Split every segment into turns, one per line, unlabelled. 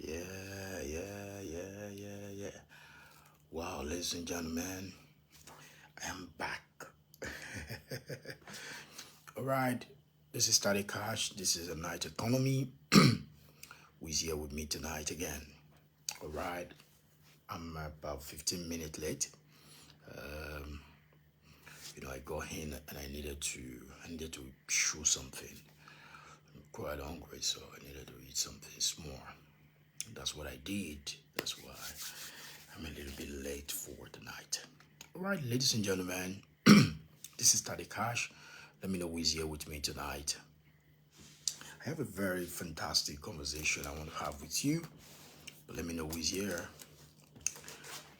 Yeah. Wow, ladies and gentlemen, I am back. All right, this is Study Cash. This is a night economy. Who is here with me tonight again? All right, I'm about 15 minutes late. I got in and I needed to chew something. I'm quite hungry, so I needed to eat something small. That's what I did. That's why I'm a little bit late for tonight. All right, ladies and gentlemen, this is Study Cash. Let me know who is here with me tonight. I have a very fantastic conversation I want to have with you. But let me know who is here.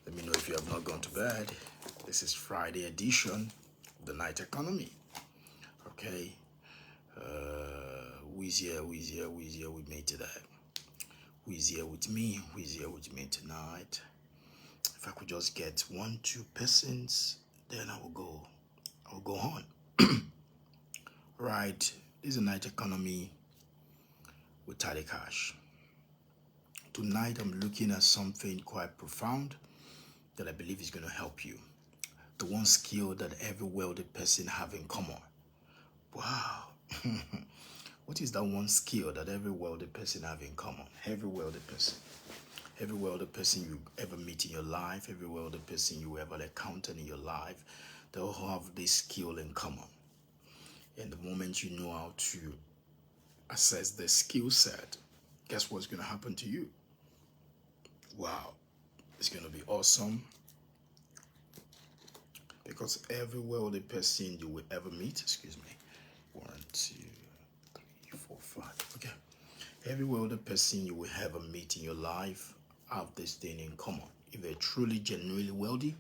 Let me know if you have not gone to bed. This is Friday edition of the Night Economy. Okay. Who is here? Who is here? Who is here with me today? Who is here with me? Who is here with me tonight? If I could just get 1-2 persons, then I will go on. Right. This is a Night Economy with Tally Cash. Tonight I'm looking at something quite profound that I believe is going to help you. The one skill that every wealthy person have in common. Wow. What is that one skill that every wealthy person have in common? Every wealthy person you ever meet in your life, every wealthy person you ever encounter in your life, they all have this skill in common. And the moment you know how to assess the skill set, guess what's going to happen to you? Wow, it's going to be awesome. Because every wealthy person you will ever meet, 1, 2, 3, 4, 5. Okay. Every wealthy person you will ever meet in your life have this thing in common. If they're truly, genuinely wealthy,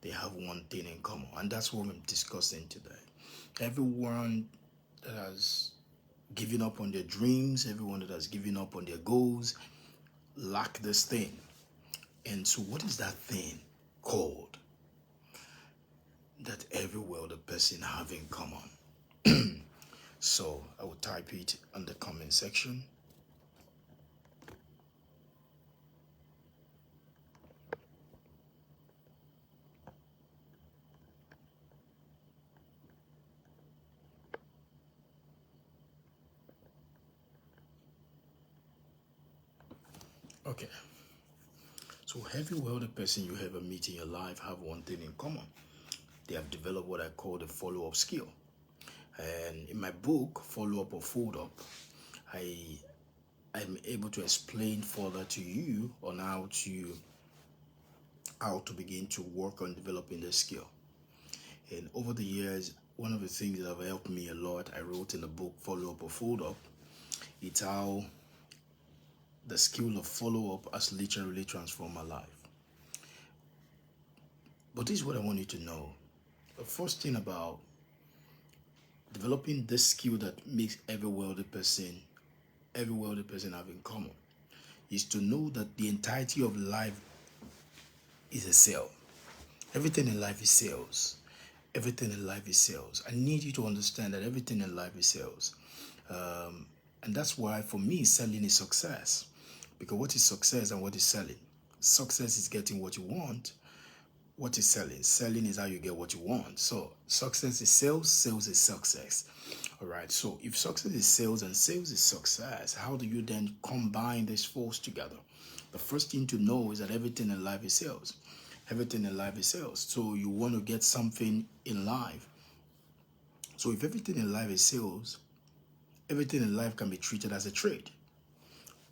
they have one thing in common. And that's what I'm discussing today. Everyone that has given up on their dreams, everyone that has given up on their goals, lack this thing. And so what is that thing called that every wealthy person have in common? So I will type it on the comment section. Okay. So every wealthy person you ever meet in your life have one thing in common. They have developed what I call the follow-up skill. And in my book, Follow Up or Fold Up, I'm able to explain further to you on how to begin to work on developing this skill. And over the years, one of the things that have helped me a lot, I wrote in the book Follow Up or Fold Up, it's how the skill of follow-up has literally transformed my life. But this is what I want you to know. The first thing about developing this skill that makes every wealthy person have in common is to know that the entirety of life is a sale. Everything in life is sales. Everything in life is sales. I need you to understand that everything in life is sales. And that's why for me, selling is success. Because what is success and what is selling? Success is getting what you want. What is selling? Selling is how you get what you want. So success is sales, sales is success. All right. So if success is sales and sales is success, how do you then combine these force together? The first thing to know is that everything in life is sales. Everything in life is sales. So you want to get something in life. So if everything in life is sales, everything in life can be treated as a trade.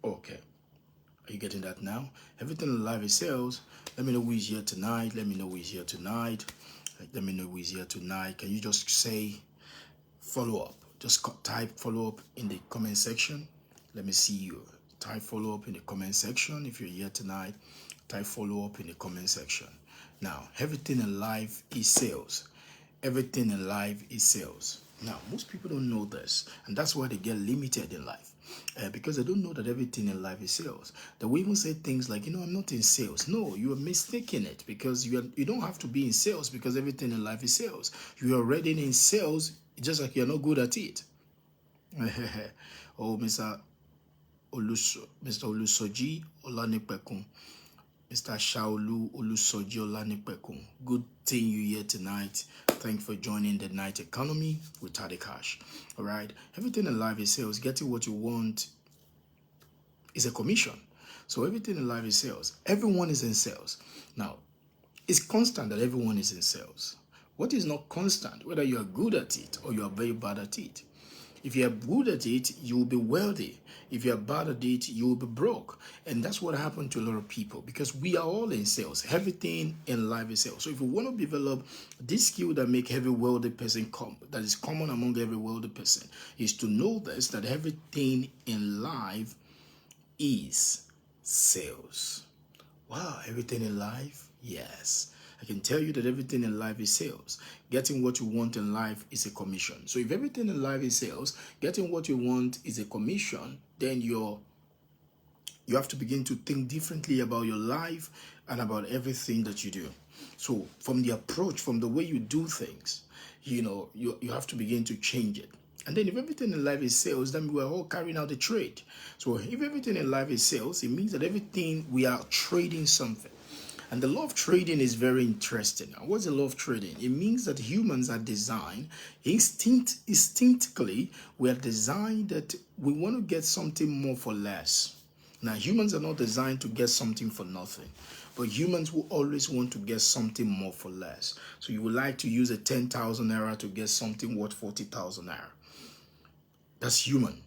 Okay. Are you getting that now? Everything in life is sales. Let me know who is here tonight. Let me know who is here tonight. Let me know who is here tonight. Can you just say follow up? Just type follow up in the comment section. Let me see you. Type follow up in the comment section. If you're here tonight, type follow up in the comment section. Now, everything in life is sales. Everything in life is sales. Now, most people don't know this, and that's why they get limited in life. Because they don't know that everything in life is sales. They will even say things like, I'm not in sales. No, you are mistaking it, because you don't have to be in sales because everything in life is sales. You are already in sales, just like you're not good at it. Oh, Mr. Mr. Olusoji Olanipekun. Mr. Shaolu Olusoji Olanipekun. Good seeing you here tonight. Thanks for joining the Night Economy with Tade Cash. All right. Everything in life is sales. Getting what you want is a commission. So everything in life is sales. Everyone is in sales. Now, it's constant that everyone is in sales. What is not constant, whether you are good at it or you are very bad at it. If you are good at it, you will be wealthy. If you are bad at it, you will be broke. And that's what happened to a lot of people because we are all in sales. Everything in life is sales. So if you want to develop this skill that make every wealthy person come, that is common among every wealthy person, is to know this, that everything in life is sales. Wow, everything in life? Yes. I can tell you that everything in life is sales. Getting what you want in life is a commission. So if everything in life is sales, getting what you want is a commission, then you have to begin to think differently about your life and about everything that you do. So from the approach, from the way you do things, you have to begin to change it. And then if everything in life is sales, then we are all carrying out the trade. So if everything in life is sales, it means that everything we are trading something. And the law of trading is very interesting. Now, what's the law of trading? It means that humans are designed, instinctively, we are designed that we want to get something more for less. Now, humans are not designed to get something for nothing, but humans will always want to get something more for less. So you would like to use a 10,000 naira to get something worth 40,000 naira. That's human.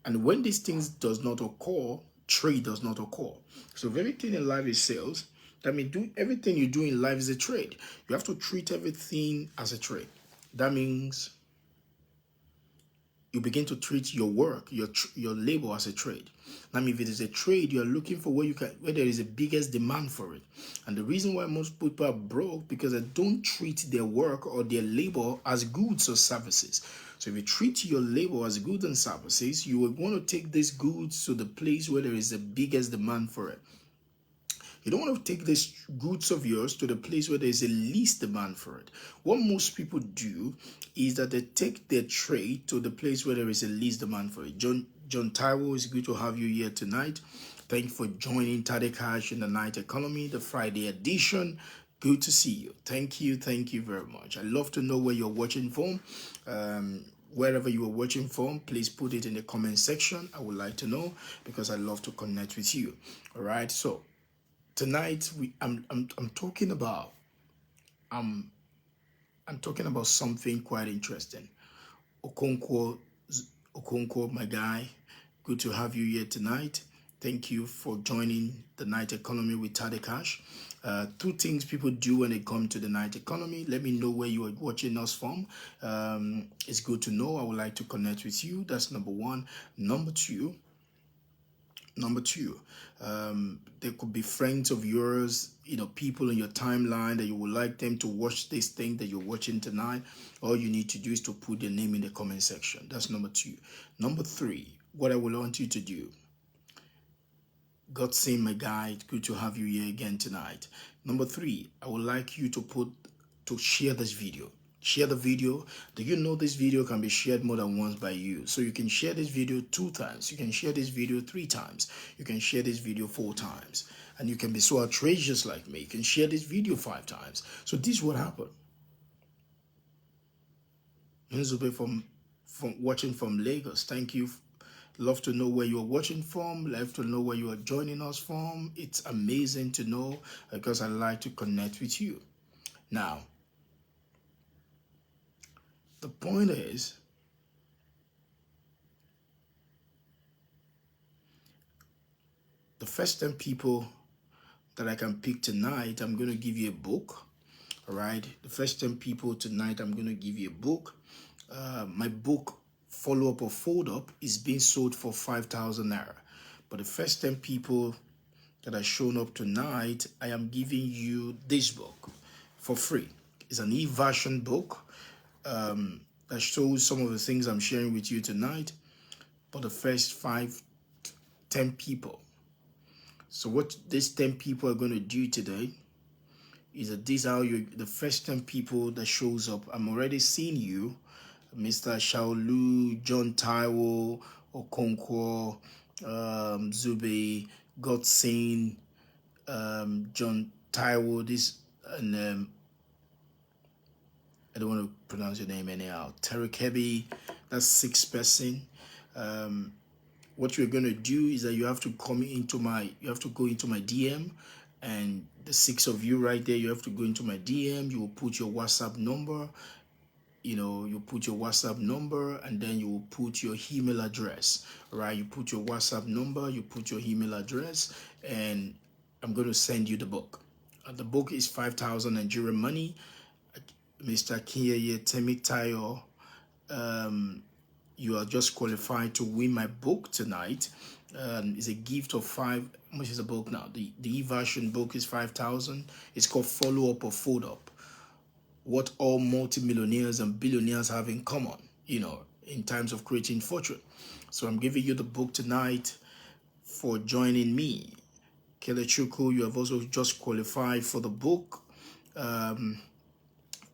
And when these things does not occur, trade does not occur. So if everything in life is sales, that means everything you do in life is a trade. You have to treat everything as a trade. That means you begin to treat your work, your labor as a trade. I mean, if it is a trade, you are looking for where there is the biggest demand for it. And the reason why most people are broke because they don't treat their work or their labor as goods or services. So if you treat your labor as goods and services, you will want to take these goods to the place where there is the biggest demand for it. You don't want to take these goods of yours to the place where there is the least demand for it. What most people do is that they take their trade to the place where there is the least demand for it. John Taiwo, it's good to have you here tonight. Thank you for joining Tade Cash in the Night Economy, the Friday edition. Good to see you. Thank you very much. I love to know where you're watching from. Wherever you are watching from, please put it in the comment section. I would like to know because I love to connect with you. All right, so tonight I'm talking about I'm talking about something quite interesting. Okonkwo, my guy, good to have you here tonight. Thank you for joining the Night Economy with Tade Cash. Two things people do when they come to the Night Economy. Let me know where you are watching us from. It's good to know. I would like to connect with you. That's number one. Number two, there could be friends of yours, people in your timeline that you would like them to watch this thing that you're watching tonight. All you need to do is to put their name in the comment section. That's number two. Number three, what I would want you to do. God save my guy. It's good to have you here again tonight. Number three, I would like you to share this video. Share the video. Do you know this video can be shared more than once by you? So you can share this video 2 times. You can share this video 3 times. You can share this video 4 times. And you can be so outrageous like me. You can share this video 5 times. So this is what happened. Nzube from watching from Lagos. Thank you. Love to know where you are watching from. Love to know where you are joining us from. It's amazing to know because I like to connect with you. Now, the point is, the first 10 people that I can pick tonight, I'm going to give you a book. All right. The first 10 people tonight, I'm going to give you a book. My book, Follow Up or Fold Up, is being sold for 5,000 naira. But the first 10 people that are shown up tonight, I am giving you this book for free. It's an e-version book that shows some of the things I'm sharing with you tonight. But the first 10 people. So what these 10 people are going to do today is that these are the first 10 people that shows up. I'm already seeing you, Mr. Shaolu, John Taiwo, Okonkwo, Zube, Godsin, John Taiwo, this, and I don't want to pronounce your name anyhow. Terry, that's 6 person. What you're gonna do is that you have to go into my DM, and the 6 of you right there, you have to go into my DM. You will put your WhatsApp number. You put your WhatsApp number, and then you will put your email address. Right? You put your WhatsApp number, you put your email address, and I'm going to send you the book. The book is 5,000 Nigerian money. Mr. Kinyeye Temitayo, you are just qualified to win my book tonight. It's a gift of 5. How much is the book now? The e-version book is 5,000. It's called Follow Up or Fold Up. What all multimillionaires and billionaires have in common, in terms of creating fortune. So I'm giving you the book tonight for joining me. Kelechuku, you have also just qualified for the book.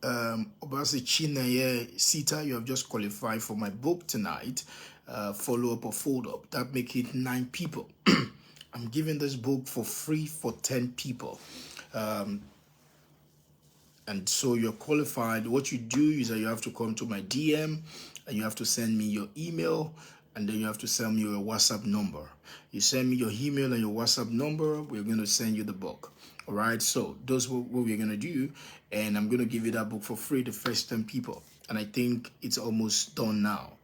Obasi Chinaye Sita, you have just qualified for my book tonight. Follow Up or Fold Up. That make it 9 people. I'm giving this book for free for 10 people. And so you're qualified. What you do is that you have to come to my DM, and you have to send me your email, and then you have to send me your WhatsApp number. You send me your email and your WhatsApp number, we're going to send you the book. All right, so those what we're going to do, and I'm going to give you that book for free, the first 10 people. And I think it's almost done now.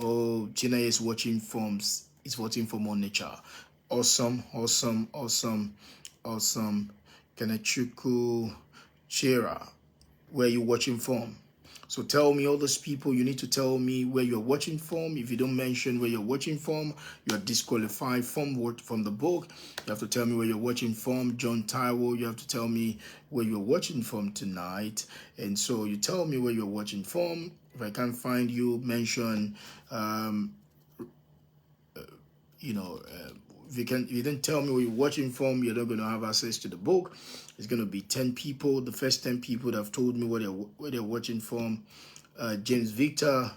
Oh, Gina is watching from Onitsha. Awesome. Kenechuku Chera, where you watching from? So tell me, all those people, you need to tell me where you're watching from. If you don't mention where you're watching from, you're disqualified from the book. You have to tell me where you're watching from. John Taiwo, you have to tell me where you're watching from tonight. And so you tell me where you're watching from. If I can't find you, mention, if you didn't tell me where you're watching from, you're not going to have access to the book. It's going to be 10 people. The first 10 people that have told me where they're watching from. James Victor,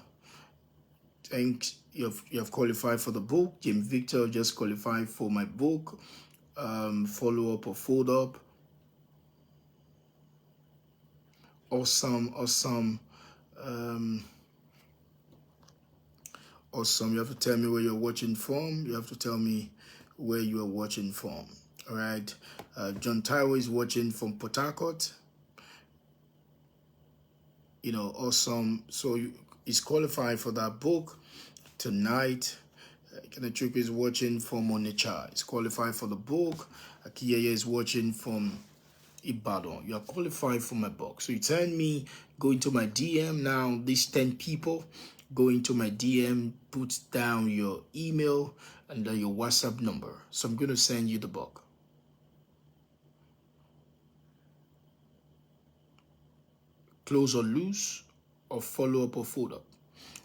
thanks. You have qualified for the book. James Victor just qualified for my book. Follow Up or Fold Up. Awesome. Awesome. You have to tell me where you're watching from. You have to tell me where you are watching from. All right. John Taiwo is watching from Port Harcourt. Awesome. So he's qualified for that book tonight. Kenechuk is watching from Onitsha. He's qualified for the book. Akiyeye is watching from Ibadan. You are qualified for my book. So you tell me, go into my DM now. These 10 people, go into my DM, put down your email and then your WhatsApp number. So I'm going to send you the book. Close or loose, or follow up or fold up.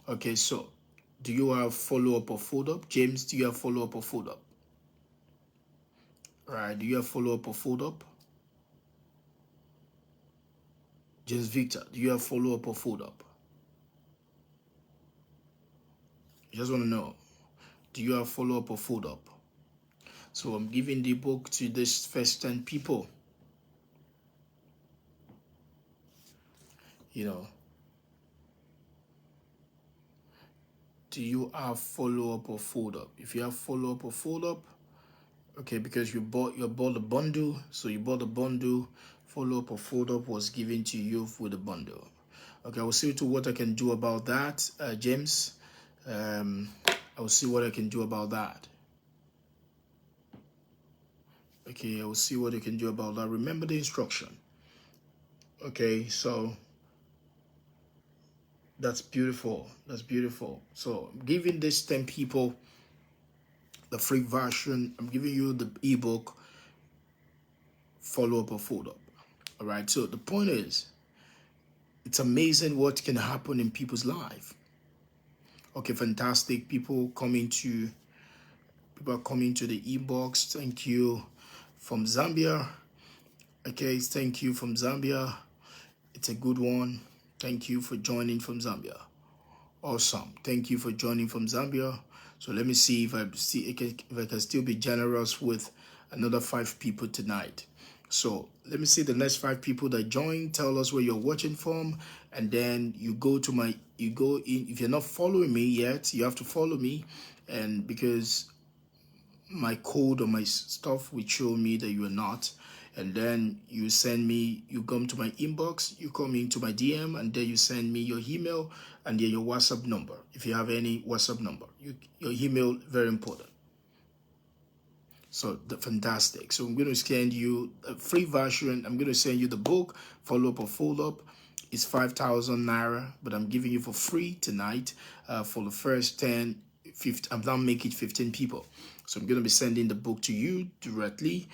Okay, so do you have follow up or fold up? James, do you have follow up or fold up? All right, do you have follow up or fold up? James Victor, do you have follow up or fold up? I just want to know, do you have follow up or fold up? So I'm giving the book to this first 10 people. Do you have follow up or fold up? If you have follow up or fold up, okay, because you bought the bundle, so you bought the bundle. Follow up or fold up was given to you with the bundle. Okay, I will see what I can do about that, James. I will see what I can do about that. Okay, I will see what I can do about that. Remember the instruction. Okay, so that's beautiful. That's beautiful. So I'm giving this 10 people the free version. I'm giving you the ebook, follow up or fold up. All right. So the point is, it's amazing what can happen in people's life. Okay, fantastic. People are coming to the e-box. Thank you from Zambia. Okay, thank you from Zambia. It's a good one. Thank you for joining from Zambia. Awesome. Thank you for joining from Zambia. So let me see if I can still be generous with another 5 people tonight. So let me see the next 5 people that join. Tell us where you're watching from, and then you go in. If you're not following me yet, you have to follow me, and because my code or my stuff will show me that you are not, and then you come to my inbox, you come into my DM, and then you send me your email and then your WhatsApp number. If you have any WhatsApp number, your email, very important. So fantastic. So I'm going to send you a free version. I'm going to send you the book, Follow Up or Fold Up. It's 5,000 naira, but I'm giving you for free tonight for the first 10, 15. I'm now making 15 people. So I'm going to be sending the book to you directly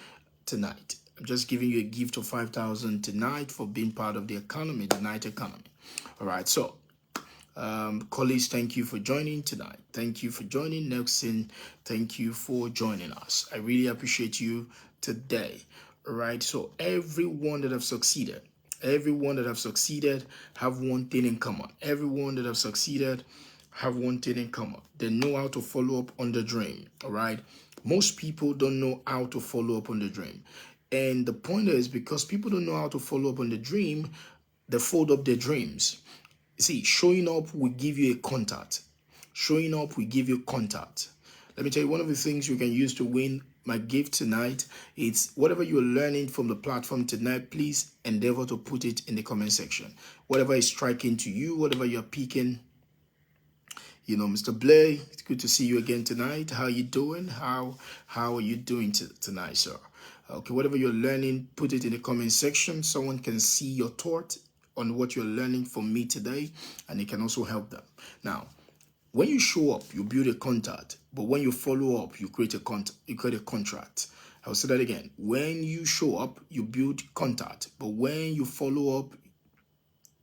tonight. I'm just giving you a gift of 5,000 tonight for being part of the economy, the night economy. All right. So colleagues, thank you for joining tonight. Thank you for joining. Nelson, thank you for joining us. I really appreciate you today. All right. So everyone that have succeeded have one thing in common. Everyone that have succeeded have one thing in common. They know how to follow up on the dream. All right. Most people don't know how to follow up on the dream. And the point is, because people don't know how to follow up on the dream, they fold up their dreams. See, showing up will give you a contact. Showing up will give you contact. Let me tell you, one of the things you can use to win my gift tonight, it's whatever you're learning from the platform tonight, please endeavor to put it in the comment section. Whatever is striking to you, whatever you're picking. Mr. Blair, it's good to see you again tonight. How are you doing? How are you doing tonight, sir? Okay, whatever you're learning, put it in the comment section. Someone can see your thought on what you're learning from me today, and it can also help them. Now, when you show up, you build a contact, but when you follow up, you create a contract. I'll say that again. When you show up, you build contact, but when you follow up,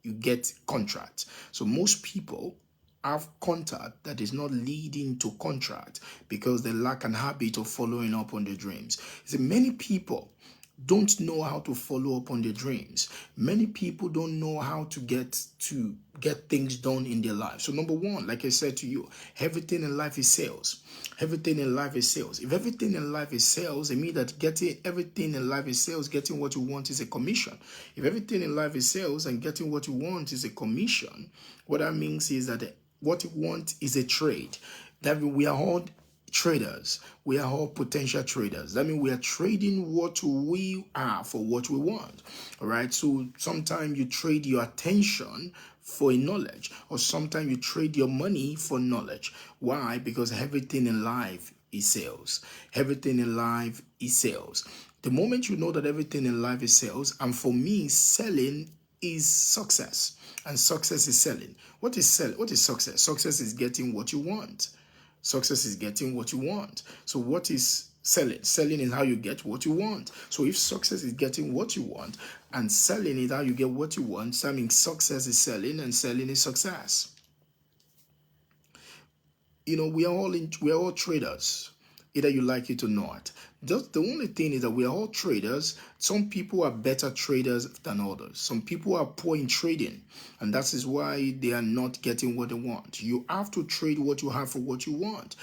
you get contract. So most people have contact that is not leading to contract because they lack an habit of following up on their dreams. See, many people don't know how to follow up on their dreams. Many people don't know how to get things done in their life. So number one, like I said to you, everything in life is sales. Everything in life is sales. If everything in life is sales, it means that getting everything in life is sales, getting what you want is a commission. If everything in life is sales and getting what you want is a commission, what that means is that what you want is a trade. That means we are all traders. We are all potential traders. That means we are trading what we are for what we want. All right. So sometimes you trade your attention for a knowledge, or sometimes you trade your money for knowledge. Why? Because everything in life is sales. Everything in life is sales. The moment you know that everything in life is sales, and for me, selling is success, and success is selling. What is selling? What is success? Success is getting what you want. Success is getting what you want. So what is selling? Selling is how you get what you want. So if success is getting what you want and selling is how you get what you want, so I mean success is selling and selling is success. We are all traders. Either you like it or not. Just the only thing is that we are all traders. Some people are better traders than others. Some people are poor in trading, and that is why they are not getting what they want. You have to trade what you have for what you want.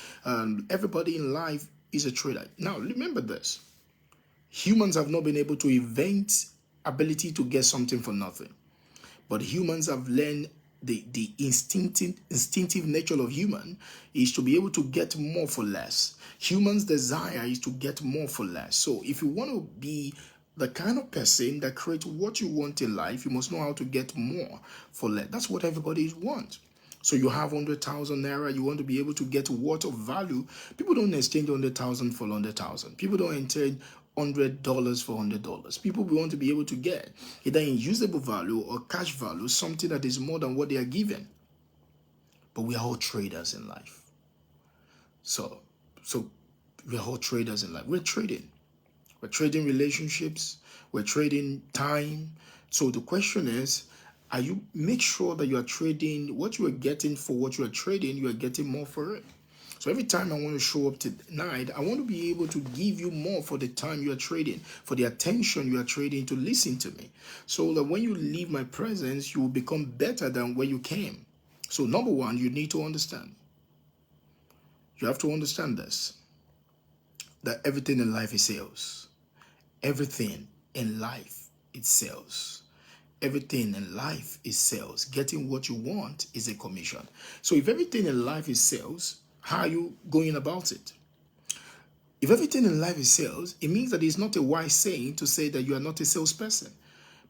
Everybody in life is a trader. Now, remember this. Humans have not been able to invent ability to get something for nothing. But humans have learned the instinctive nature of human is to be able to get more for less. Humans' desire is to get more for less. So if you want to be the kind of person that creates what you want in life, you must know how to get more for less. That's what everybody wants. So you have 100,000 naira, you want to be able to get what of value. People don't exchange 100,000 for 100,000. People don't exchange $100 for $100. People want to be able to get either in usable value or cash value, something that is more than what they are given. But we are all traders in life. So we are all traders in life. We're trading. We're trading relationships. We're trading time. So the question is, make sure that you are trading what you are getting for what you are trading, you are getting more for it. So every time I want to show up tonight, I want to be able to give you more for the time you are trading, for the attention you are trading to listen to me. So that when you leave my presence, you will become better than where you came. So number one, you need to understand. You have to understand this, that everything in life is sales. Everything in life is sales. Everything in life is sales. Getting what you want is a commission. So if everything in life is sales, how are you going about it? If everything in life is sales, it means that it's not a wise saying to say that you are not a salesperson.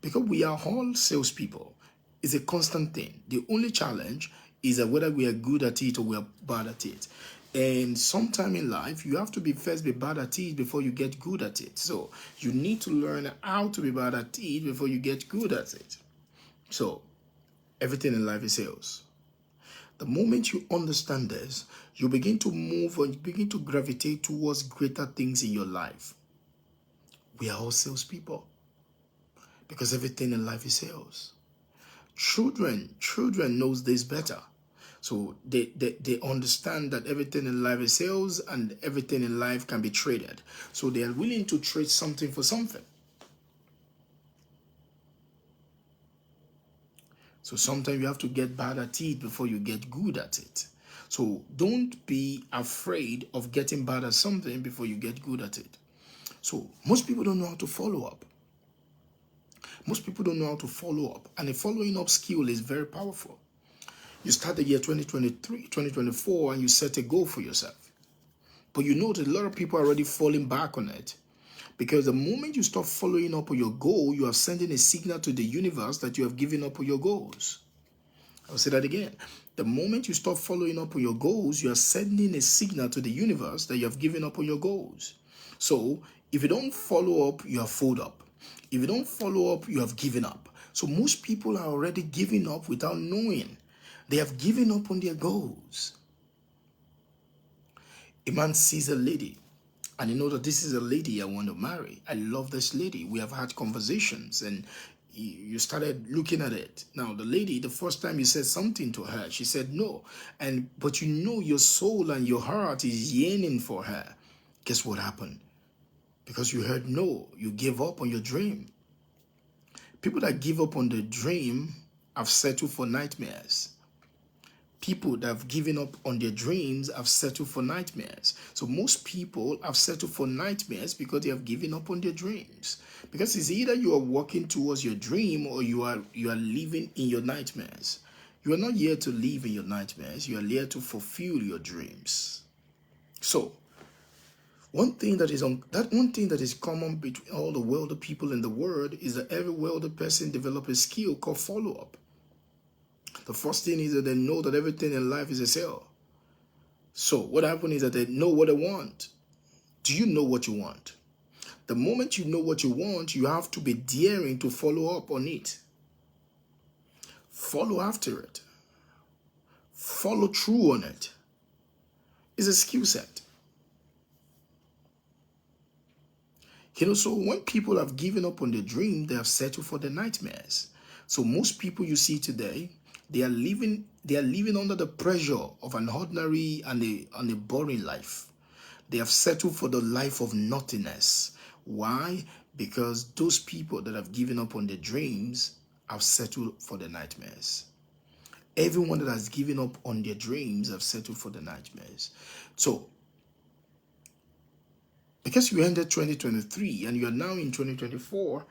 Because we are all salespeople. It's a constant thing. The only challenge is that whether we are good at it or we are bad at it. And sometime in life, you have to first be bad at it before you get good at it. So you need to learn how to be bad at it before you get good at it. So everything in life is sales. The moment you understand this, you begin to move and you begin to gravitate towards greater things in your life. We are all salespeople because everything in life is sales. Children knows this better. So they understand that everything in life is sales and everything in life can be traded. So they are willing to trade something for something. So sometimes you have to get bad at it before you get good at it. So don't be afraid of getting bad at something before you get good at it. So most people don't know how to follow up. Most people don't know how to follow up. And a following up skill is very powerful. You start the year 2023, 2024, and you set a goal for yourself. But you notice a lot of people are already falling back on it. Because the moment you stop following up on your goal, you are sending a signal to the universe that you have given up on your goals. I'll say that again. The moment you stop following up on your goals, you are sending a signal to the universe that you have given up on your goals. So if you don't follow up, you have followed up. If you don't follow up, you have given up. So most people are already giving up without knowing. They have given up on their goals. A man sees a lady and you know that this is a lady I want to marry. I love this lady. We have had conversations and you started looking at it. Now, the lady, the first time you said something to her, she said no. But you know your soul and your heart is yearning for her. Guess what happened? Because you heard no, you gave up on your dream. People that give up on the dream have settled for nightmares. People that have given up on their dreams have settled for nightmares. So most people have settled for nightmares because they have given up on their dreams. Because it's either you are working towards your dream or you are living in your nightmares. You are not here to live in your nightmares. You are here to fulfill your dreams. So one thing that is common between all the wealthy people in the world is that every wealthy person develops a skill called follow-up. The first thing is that they know that everything in life is a sale. So what happens is that they know what they want. Do you know what you want? The moment you know what you want, you have to be daring to follow up on it. Follow after it. Follow through on it. It's a skill set. So when people have given up on their dream, they have settled for their nightmares. So most people you see today, they are living under the pressure of an ordinary and a boring life. They have settled for the life of nothingness. Why? Because those people that have given up on their dreams have settled for the nightmares. Everyone that has given up on their dreams have settled for the nightmares. So, because you ended 2023 and you are now in 2024,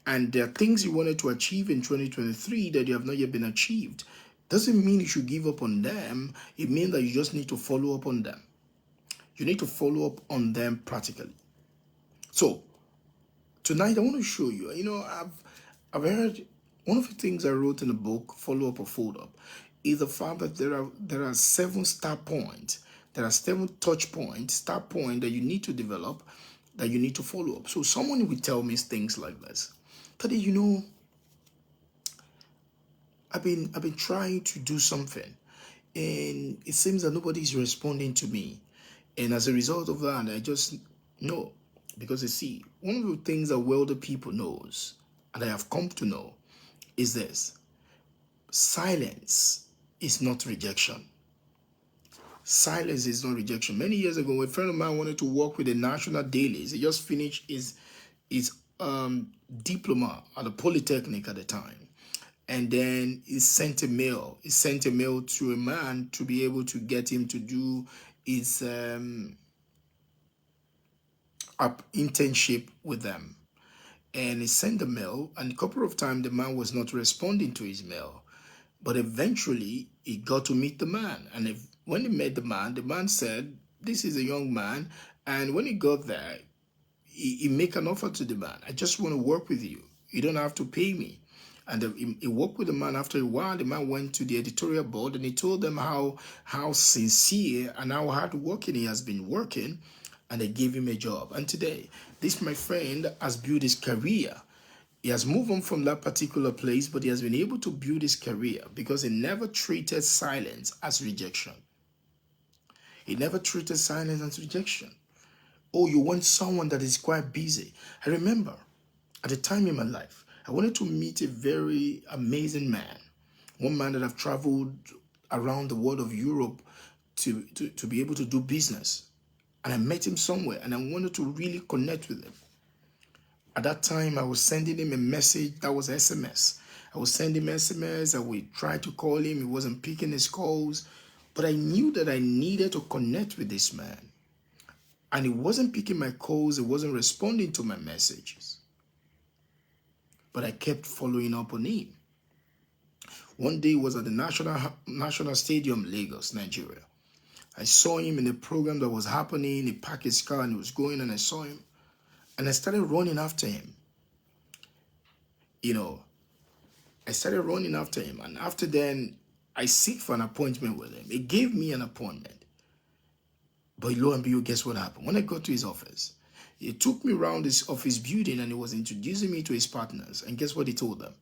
and there are things you wanted to achieve in 2023 that you have not yet been achieved, doesn't mean you should give up on them. It means that you just need to follow up on them. You need to follow up on them practically. So tonight I want to show you, I've heard one of the things I wrote in the book, Follow Up or Fold Up, is the fact that there are 7 start points. There are 7 touch points, start points that you need to develop, that you need to follow up. So someone will tell me things like this. Tadi, I've been trying to do something and it seems that nobody is responding to me. And as a result of that, I just know. Because you see, one of the things that wealthy people knows, and I have come to know, is this. Silence is not rejection. Silence is not rejection. Many years ago, a friend of mine wanted to work with the national dailies. He just finished his diploma at the Polytechnic at the time. And then he sent a mail. He sent a mail to a man to be able to get him to do his internship with them. And he sent the mail, and a couple of times the man was not responding to his mail. But eventually, he got to meet the man. And when he met the man said, "This is a young man." And when he got there, he make an offer to the man. "I just want to work with you. You don't have to pay me." And he worked with the man. After a while, the man went to the editorial board and he told them how sincere and how hard working he has been working, and they gave him a job. And today, this my friend has built his career. He has moved on from that particular place, but he has been able to build his career because he never treated silence as rejection. He never treated silence as rejection. Oh, you want someone that is quite busy. I remember at a time in my life, I wanted to meet a very amazing man. One man that I've traveled around the world of Europe to be able to do business. And I met him somewhere and I wanted to really connect with him. At that time, I was sending him a message that was SMS. I was sending him SMS. I would try to call him. He wasn't picking his calls. But I knew that I needed to connect with this man. And he wasn't picking my calls. He wasn't responding to my messages. But I kept following up on him. One day he was at the National Stadium, Lagos, Nigeria. I saw him in a program that was happening. He parked his car and he was going, and I saw him. And I started running after him. I started running after him. And after then, I seek for an appointment with him. He gave me an appointment. But lo and behold, guess what happened? When I got to his office, he took me around his office building and he was introducing me to his partners. And guess what he told them?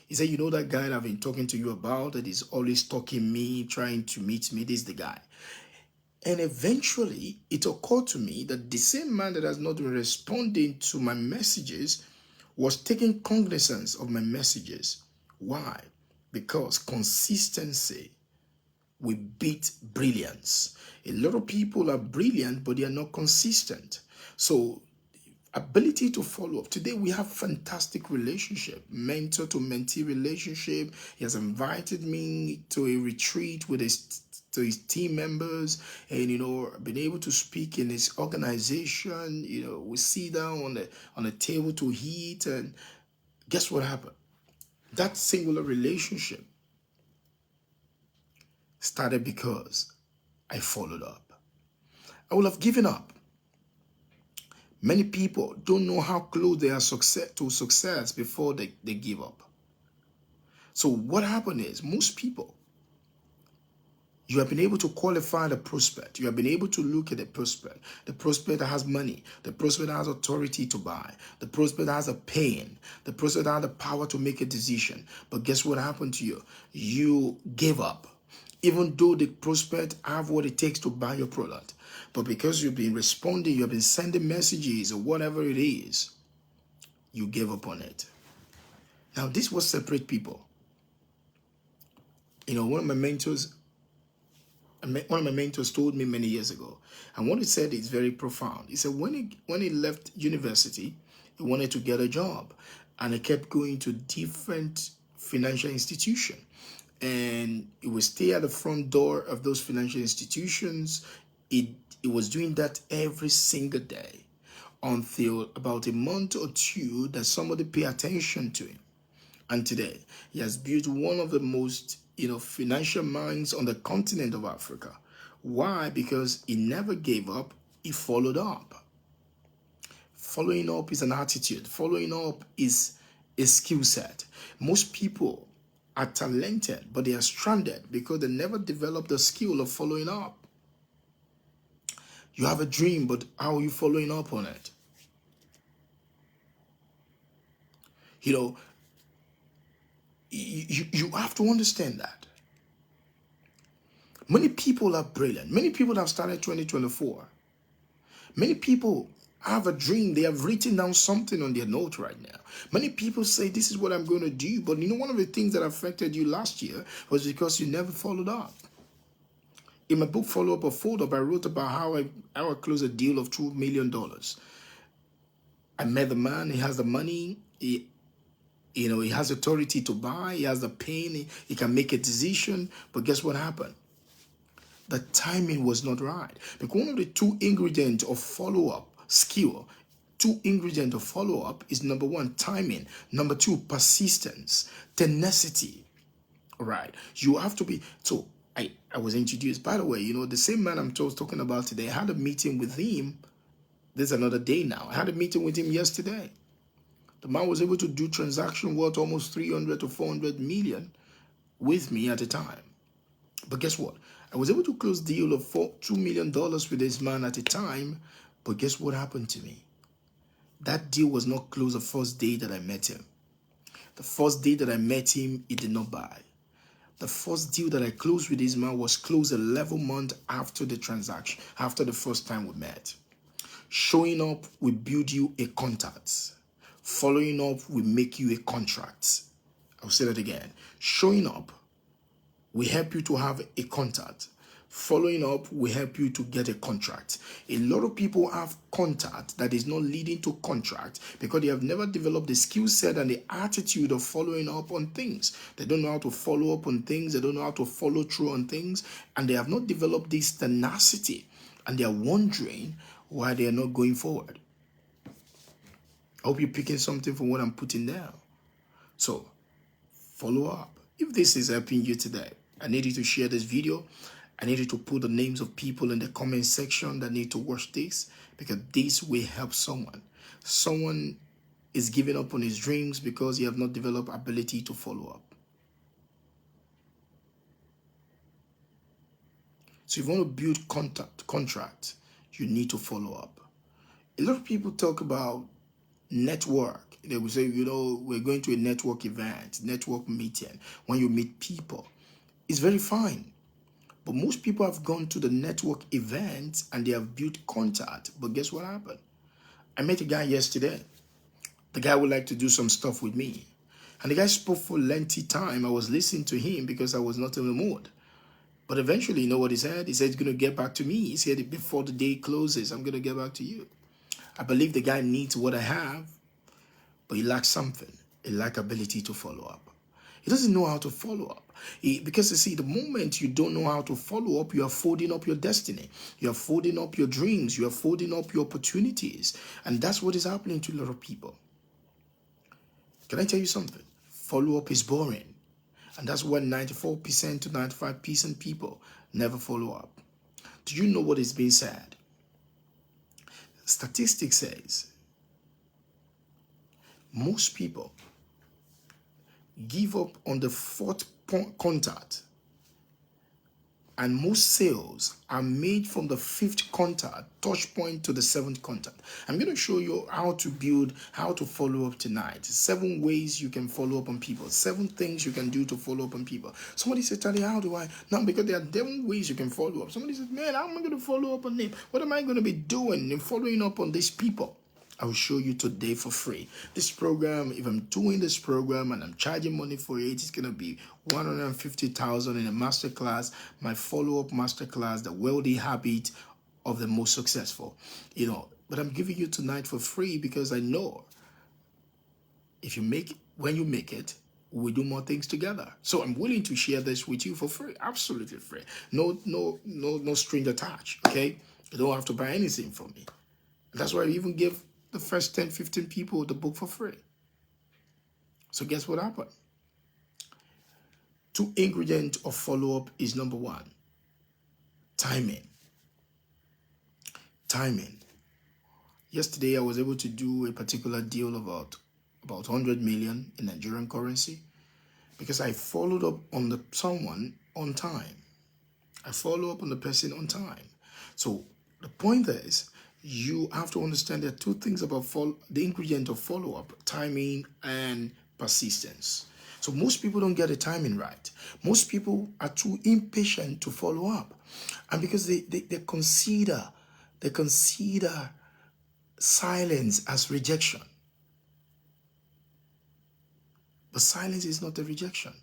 He said, "You know that guy that I've been talking to you about that is always stalking me, trying to meet me? This is the guy." And eventually, it occurred to me that the same man that has not been responding to my messages was taking cognizance of my messages. Why? Because consistency will beat brilliance. A lot of people are brilliant, but they are not consistent. So ability to follow up. Today we have fantastic relationship, mentor to mentee relationship. He has invited me to a retreat with his team members, and been able to speak in his organization. We sit down on the table to eat, and guess what happened? That singular relationship started because I followed up. I would have given up. Many people don't know how close they are to success before they give up. So what happened is, most people, you have been able to qualify the prospect. You have been able to look at the prospect that has money, the prospect that has authority to buy, the prospect that has a pain, the prospect that has the power to make a decision. But guess what happened to you? You gave up. Even though the prospect have what it takes to buy your product. But because you've been responding, you've been sending messages or whatever it is, you gave up on it. Now, this will separate people. One of my mentors told me many years ago, and what he said is very profound. He said when he left university, he wanted to get a job, and he kept going to different financial institutions. And he would stay at the front door of those financial institutions. He was doing that every single day until about a month or two that somebody paid attention to him. And today, he has built one of the most financial minds on the continent of Africa. Why? Because he never gave up. He followed up. Following up is an attitude. Following up is a skill set. Most people are talented, but they are stranded because they never developed the skill of following up. You have a dream, but how are you following up on it? You have to understand that. Many people are brilliant. Many people have started 2024. Many people have a dream. They have written down something on their note right now. Many people say, this is what I'm going to do. But one of the things that affected you last year was because you never followed up. In my book, Follow Up or Fold Up, I wrote about how I closed a deal of $2 million. I met the man. He has the money. You know, he has authority to buy. He has the pain. He can make a decision. But guess what happened? The timing was not right. Because one of the two ingredients of follow-up skill, two ingredients of follow-up is number one, timing. Number two, persistence, tenacity. Right. You have to be. So I was introduced, by the way, you know, the same man I'm talking about today, I had a meeting with him. There's another day now. I had a meeting with him yesterday. The man was able to do transaction worth almost 300 to 400 million with me at a time. But guess what? I was able to close deal of $2 million with this man at a time. But guess what happened to me? That deal was not closed the first day that I met him. The first day that I met him, he did not buy. The first deal that I closed with this man was closed 11 months after the transaction, after the first time we met. Showing up will build you a contact. Following up will make you a contract. I'll say that again. Showing up will help you to have a contact. Following up will help you to get a contract. A lot of people have contact that is not leading to contract because they have never developed the skill set and the attitude of following up on things. They don't know how to follow up on things. They don't know how to follow through on things. And they have not developed this tenacity. And they are wondering why they are not going forward. I hope you're picking something from what I'm putting down. So, follow up. If this is helping you today, I need you to share this video. I need you to put the names of people in the comment section that need to watch this, because this will help someone. Someone is giving up on his dreams because he have not developed ability to follow up. So if you want to build contract, you need to follow up. A lot of people talk about network. They will say, you know, we're going to a network event, network meeting. When you meet people, it's very fine. But most people have gone to the network event and they have built contact. But guess what happened? I met a guy yesterday. The guy would like to do some stuff with me. And the guy spoke for lengthy time. I was listening to him because I was not in the mood. But eventually, you know what he said? He said he's going to get back to me. He said before the day closes, I'm going to get back to you. I believe the guy needs what I have, but he lacks something. He lacks ability to follow up. He doesn't know how to follow up. Because you see, the moment you don't know how to follow up, you are folding up your destiny. You are folding up your dreams. You are folding up your opportunities. And that's what is happening to a lot of people. Can I tell you something? Follow up is boring. And that's why 94% to 95% people never follow up. Do you know what is being said? Statistics says most people give up on the fourth contact, and most sales are made from the fifth contact, touch point, to the seventh contact. I'm going to show you how to follow up tonight. 7 ways you can follow up on people. 7 things you can do to follow up on people. Somebody said, Tali, how do I? No, because there are 7 ways you can follow up. Somebody said, man, how am I going to follow up on them? What am I going to be doing in following up on these people? I will show you today for free. This program, if I'm doing this program and I'm charging money for it, it's going to be $150,000 in a masterclass, my follow-up masterclass, the wealthy habit of the most successful. You know, but I'm giving you tonight for free because I know if you make it, when you make it, we do more things together. So I'm willing to share this with you for free, absolutely free. No string attached, okay? You don't have to buy anything from me. And that's why I even give the first 10, 15 people the book for free. So guess what happened? 2 ingredients of follow-up is number 1, timing. Timing. Yesterday, I was able to do a particular deal about 100 million in Nigerian currency because I followed up on someone on time. I follow up on the person on time. So the point is, you have to understand there are 2 things about the ingredient of follow-up: timing and persistence. So most people don't get the timing right. Most people are too impatient to follow up. And because they consider silence as rejection. But silence is not a rejection.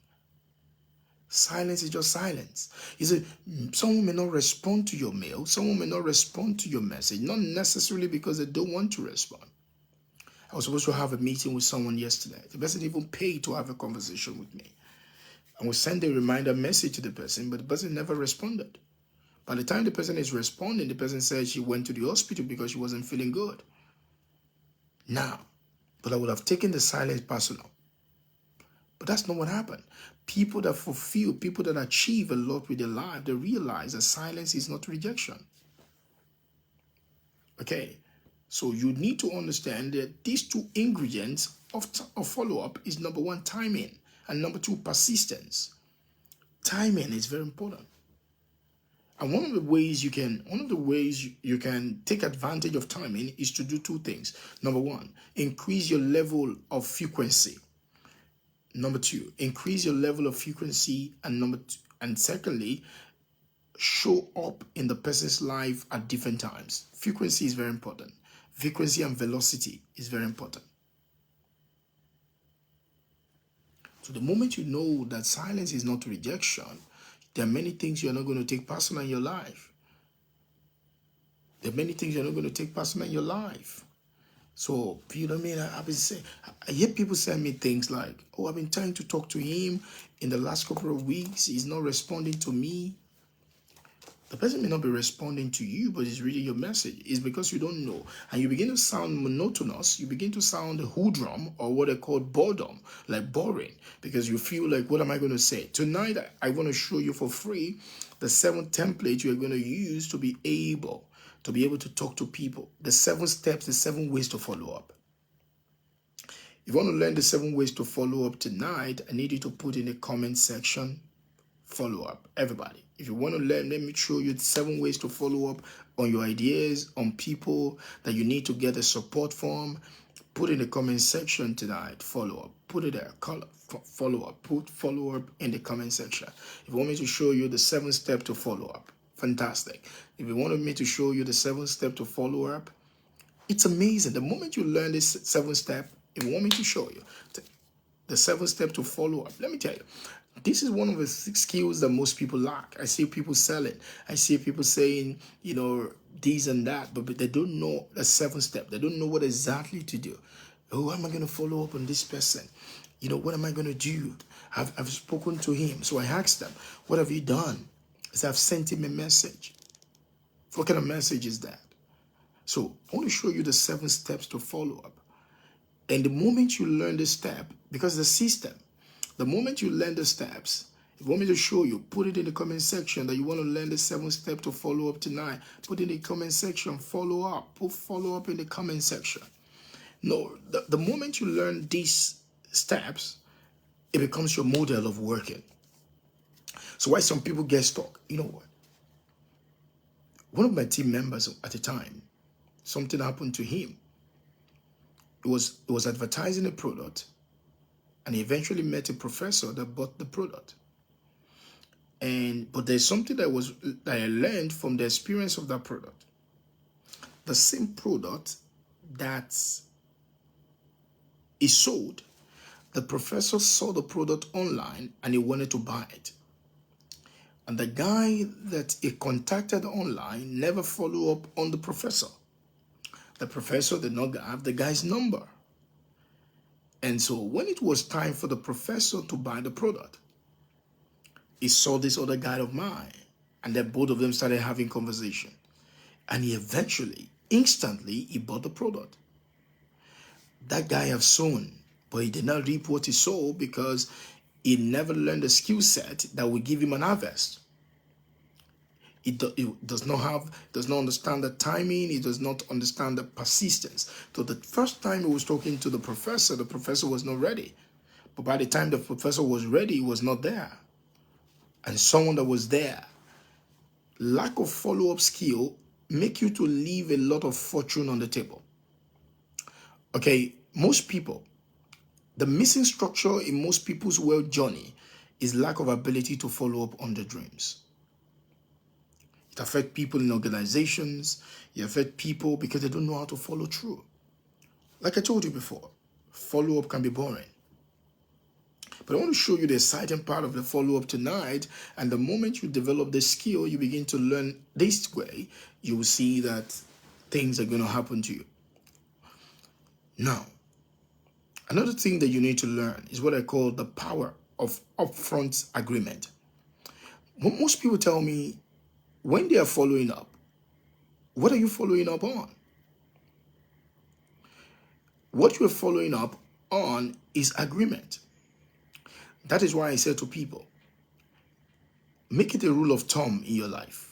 Silence is just silence. You see, someone may not respond to your mail. Someone may not respond to your message. Not necessarily because they don't want to respond. I was supposed to have a meeting with someone yesterday. The person even paid to have a conversation with me. And we sent a reminder message to the person, but the person never responded. By the time the person is responding, the person said she went to the hospital because she wasn't feeling good. Now, but I would have taken the silence personal. But that's not what happened. People that fulfill, people that achieve a lot with their life, they realize that silence is not rejection. Okay, so you need to understand that these two ingredients of follow-up is number one, timing, and number two, persistence. Timing is very important. And one of the ways you can take advantage of timing is to do two things. Number one, increase your level of frequency. Number two, increase your level of frequency, and secondly, show up in the person's life at different times. Frequency is very important. Frequency and velocity is very important. So the moment you know that silence is not rejection, there are many things you're not going to take personal in your life. There are many things you're not going to take personal in your life. So, you know what I mean? I've been saying, I hear people send me things like, oh, I've been trying to talk to him in the last couple of weeks. He's not responding to me. The person may not be responding to you, but he's reading your message. It's because you don't know. And you begin to sound monotonous. You begin to sound hoodrum, or what they call boredom, like boring, because you feel like, what am I going to say? Tonight, I want to show you for free the 7 templates you're going to use to be able to talk to people. The 7 steps, the 7 ways to follow up. If you want to learn the 7 ways to follow up tonight, I need you to put in the comment section, follow up. Everybody, if you want to learn, let me show you 7 ways to follow up on your ideas, on people that you need to get a support from. Put in the comment section tonight, follow up. Put it there, follow up. Put follow up in the comment section. If you want me to show you the 7 steps to follow up, fantastic. If you wanted me to show you the 7 steps to follow up, it's amazing. The moment you learn this 7 step, if you want me to show you the 7 steps to follow up, let me tell you, this is one of the 6 skills that most people lack. I see people selling. I see people saying, you know, this and that, but they don't know the 7 step. They don't know what exactly to do. Oh, how am I going to follow up on this person? You know, what am I going to do? I've spoken to him. So I asked them, what have you done? So I've sent him a message. What kind of message is that? So I want to show you the 7 steps to follow up. And the moment you learn the step, because the system, the moment you learn the steps, if you want me to show you, put it in the comment section that you want to learn the 7 steps to follow up tonight. Put in the comment section, follow up. Put follow up in the comment section. No, the moment you learn these steps, it becomes your model of working. So why some people get stuck? You know what? One of my team members at the time, something happened to him. It was advertising a product, and he eventually met a professor that bought the product. But there's something that I learned from the experience of that product. The same product that is sold, the professor saw the product online and he wanted to buy it. And the guy that he contacted online never followed up on the professor. The professor did not have the guy's number. And so when it was time for the professor to buy the product, he saw this other guy of mine, and then both of them started having conversation. And he instantly, he bought the product. That guy have sown, but he did not reap what he sowed because he never learned the skill set that will give him an harvest. He does not understand the timing. He does not understand the persistence. So the first time he was talking to the professor was not ready. But by the time the professor was ready, he was not there. And someone that was there, lack of follow-up skill make you to leave a lot of fortune on the table. Okay, most people, the missing structure in most people's wealth journey is lack of ability to follow up on their dreams. It affects people in organizations. It affects people because they don't know how to follow through. Like I told you before, follow-up can be boring. But I want to show you the exciting part of the follow-up tonight. And the moment you develop the skill, you begin to learn this way, you will see that things are going to happen to you. Now, Another thing that you need to learn is what I call the power of upfront agreement. Most people tell me when they are following up, what are you following up on? What you're following up on is agreement. That is why I said to people, make it a rule of thumb in your life.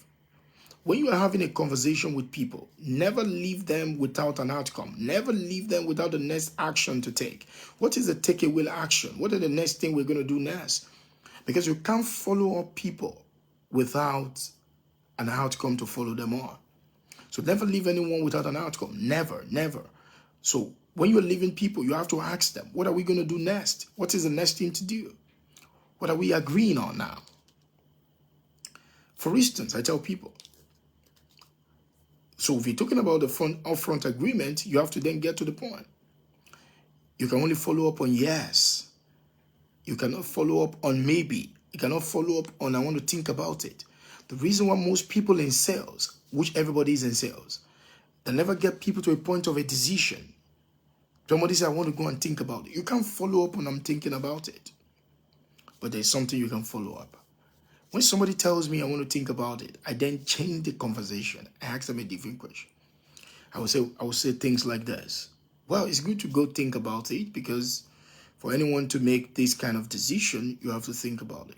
When you are having a conversation with people, never leave them without an outcome. Never leave them without the next action to take. What is the takeaway action? What are the next thing we're going to do next? Because you can't follow up people without an outcome to follow them on. So never leave anyone without an outcome. Never, never. So when you're leaving people, you have to ask them, what are we going to do next? What is the next thing to do? What are we agreeing on now? For instance, I tell people, so if you're talking about the upfront agreement, you have to then get to the point. You can only follow up on yes. You cannot follow up on maybe. You cannot follow up on I want to think about it. The reason why most people in sales, which everybody is in sales, they never get people to a point of a decision. Somebody says, I want to go and think about it. You can't follow up on I'm thinking about it. But there's something you can follow up. When somebody tells me I want to think about it, I then change the conversation. I ask them a different question. I will say things like this. Well, it's good to go think about it because for anyone to make this kind of decision, you have to think about it.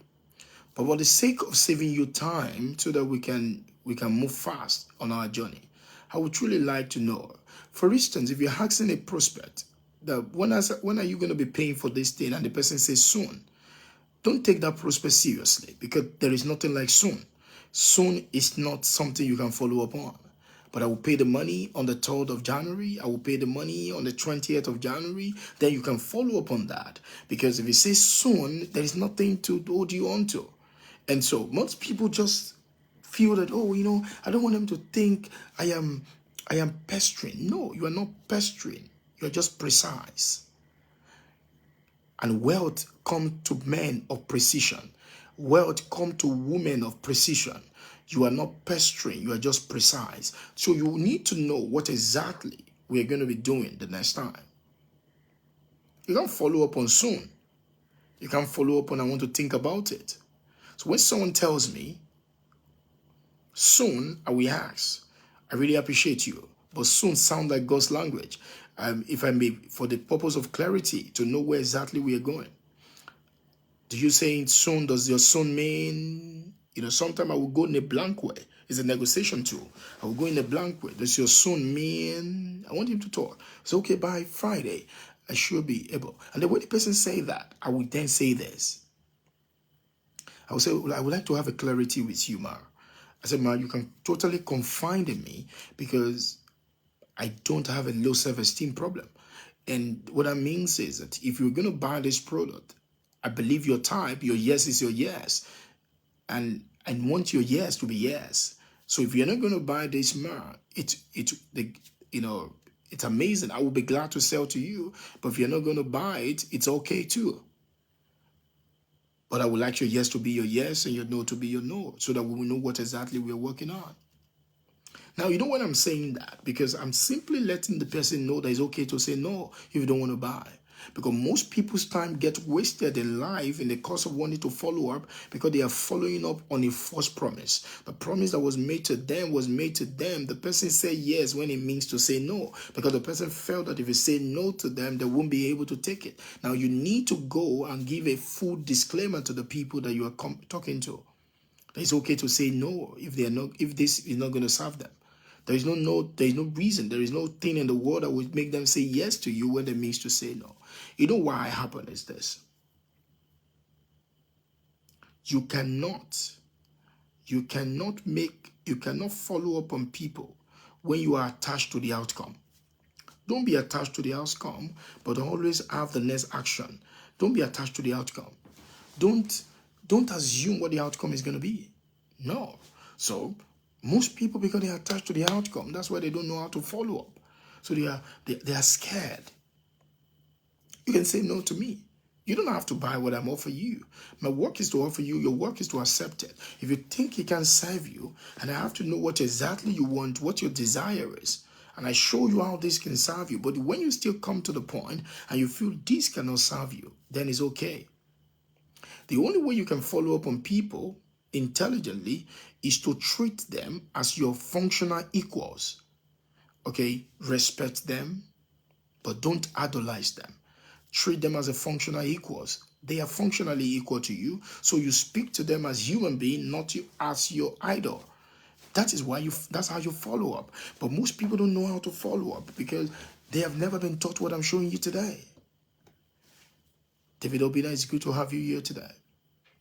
But for the sake of saving you time so that we can move fast on our journey, I would truly like to know. For instance, if you're asking a prospect that when are you going to be paying for this thing, and the person says soon, don't take that prospect seriously because there is nothing like soon. Soon is not something you can follow up on. But I will pay the money on the 3rd of January. I will pay the money on the 20th of January. Then you can follow up on that. Because if you say soon, there is nothing to hold you on to. And so most people just feel that, I don't want them to think I am pestering. No, you are not pestering. You are just precise. And wealth comes to men of precision. Wealth comes to women of precision. You are not pestering, you are just precise. So you need to know what exactly we're going to be doing the next time. You can't follow up on soon. You can't follow up on I want to think about it. So when someone tells me, soon I will ask, I really appreciate you, but soon sound like God's language. If I may, for the purpose of clarity, to know where exactly we are going. Do you saying soon, does your soon mean, sometimes I will go in a blank way. It's a negotiation tool. I will go in a blank way. Does your soon mean, I want him to talk. It's okay, by Friday, I should be able. And then when the person say that, I will then say this. I will say, well, I would like to have a clarity with you, Ma. I said, Ma, you can totally confide in me because I don't have a low self-esteem problem. And what that means is that if you're going to buy this product, I believe your type, your yes is your yes. And I want your yes to be yes. So if you're not going to buy this mar, it's amazing. I will be glad to sell to you. But if you're not going to buy it, it's okay too. But I would like your yes to be your yes and your no to be your no, so that we will know what exactly we're working on. Now, you know what I'm saying that? Because I'm simply letting the person know that it's okay to say no if you don't want to buy. Because most people's time gets wasted in life in the course of wanting to follow up because they are following up on a false promise. The promise that was made to them was made to them. The person said yes when it means to say no because the person felt that if you say no to them, they won't be able to take it. Now, you need to go and give a full disclaimer to the people that you are talking to. It's okay to say no if this is not going to serve them. There is no reason. There is no thing in the world that would make them say yes to you when they means to say no. You know why it happened is this. You cannot follow up on people when you are attached to the outcome. Don't be attached to the outcome, but always have the next action. Don't be attached to the outcome. Don't assume what the outcome is going to be. No. So most people, because they are attached to the outcome, that's why they don't know how to follow up. So they are scared. You can say no to me. You don't have to buy what I'm offering you. My work is to offer you. Your work is to accept it. If you think it can serve you, and I have to know what exactly you want, what your desire is, And I show you how this can serve you. But when you still come to the point and you feel this cannot serve you, then it's okay. The only way you can follow up on people intelligently is to treat them as your functional equals. Okay? Respect them, but don't idolize them. Treat them as a functional equals. They are functionally equal to you, so you speak to them as human being, not as your idol. That's how you follow up. But most people don't know how to follow up because they have never been taught what I'm showing you today. David Obina, it's good to have you here today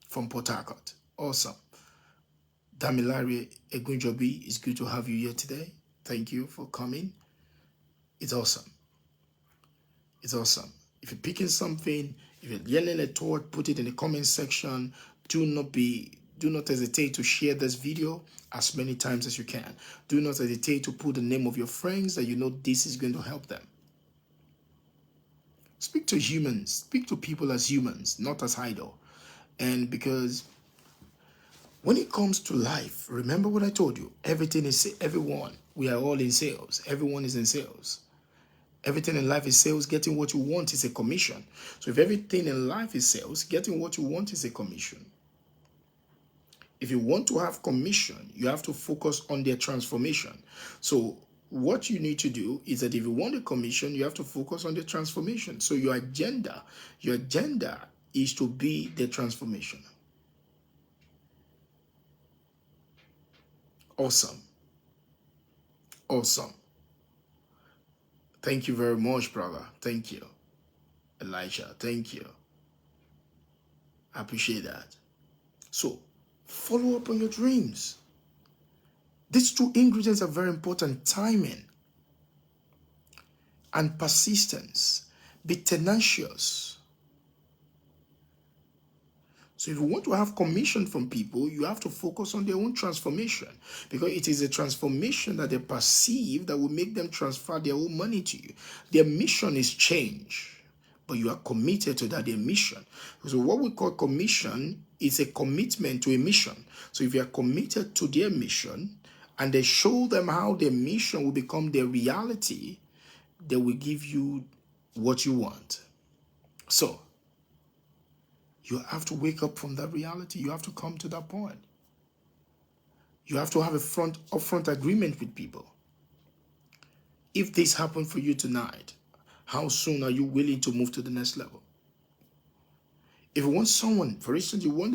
from Port Harcourt. Awesome. Damilare Egunjobi, it's good to have you here today. Thank you for coming. It's awesome. It's awesome. If you're picking something, if you're learning a thought, put it in the comment section. Do not hesitate to share this video as many times as you can. Do not hesitate to put the name of your friends that you know this is going to help them. Speak to humans. Speak to people as humans, not as idol. And because when it comes to life, remember what I told you. Everyone. We are all in sales. Everyone is in sales. Everything in life is sales. Getting what you want is a commission. So if everything in life is sales, getting what you want is a commission. If you want to have commission, you have to focus on their transformation. So what you need to do is that if you want a commission, you have to focus on the transformation. So your agenda is to be the transformation. Awesome. Awesome. Thank you very much, brother. Thank you. Elijah, thank you. I appreciate that. So, follow up on your dreams. These two ingredients are very important: timing and persistence. Be tenacious. So if you want to have commission from people, you have to focus on their own transformation, because it is a transformation that they perceive that will make them transfer their own money to you. Their mission is change, but you are committed to that, their mission. So what we call commission is a commitment to a mission. So if you are committed to their mission and they show them how their mission will become their reality, they will give you what you want. So you have to wake up from that reality. You have to come to that point. You have to have a upfront agreement with people. If this happened for you tonight, how soon are you willing to move to the next level? If you want someone, for instance, you want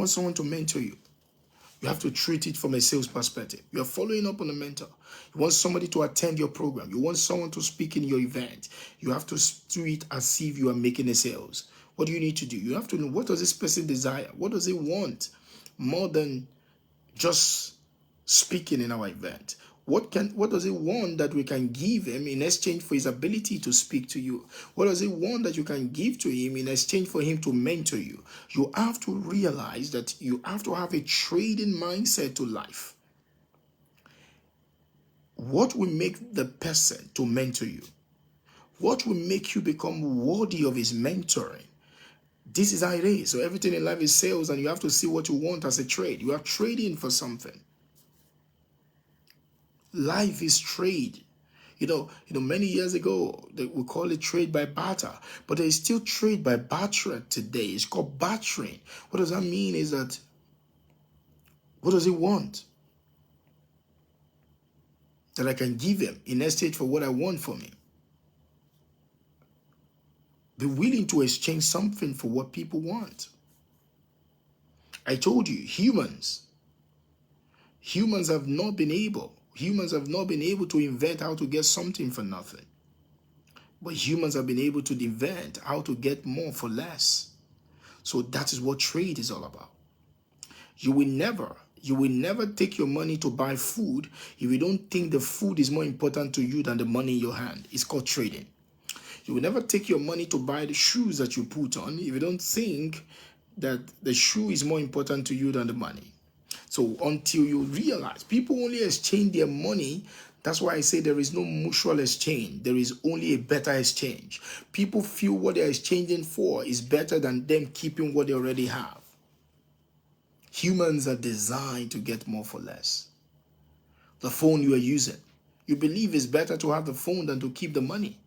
someone to mentor you, you have to treat it from a sales perspective. You are following up on a mentor. You want somebody to attend your program. You want someone to speak in your event. You have to do it as if you are making a sales. What do you need to do? You have to know, what does this person desire? What does he want more than just speaking in our event? What does he want that we can give him in exchange for his ability to speak to you? What does he want that you can give to him in exchange for him to mentor you? You have to realize that you have to have a trading mindset to life. What will make the person to mentor you? What will make you become worthy of his mentoring? This is how it is. So everything in life is sales, and you have to see what you want as a trade. You are trading for something. Life is trade. You know, many years ago, we call it trade by barter, but there is still trade by barter today. It's called bartering. What does that mean is that, what does he want that I can give him in exchange for what I want from him? Be willing to exchange something for what people want. I told you, humans have not been able to invent how to get something for nothing. But humans have been able to invent how to get more for less. So that is what trade is all about. You will never take your money to buy food if you don't think the food is more important to you than the money in your hand. It's called trading. You will never take your money to buy the shoes that you put on if you don't think that the shoe is more important to you than the money. So until you realize, people only exchange their money. That's why I say there is no mutual exchange. There is only a better exchange. People feel what they're exchanging for is better than them keeping what they already have. Humans are designed to get more for less. the phone you are using. You believe it's better to have the phone than to keep the money,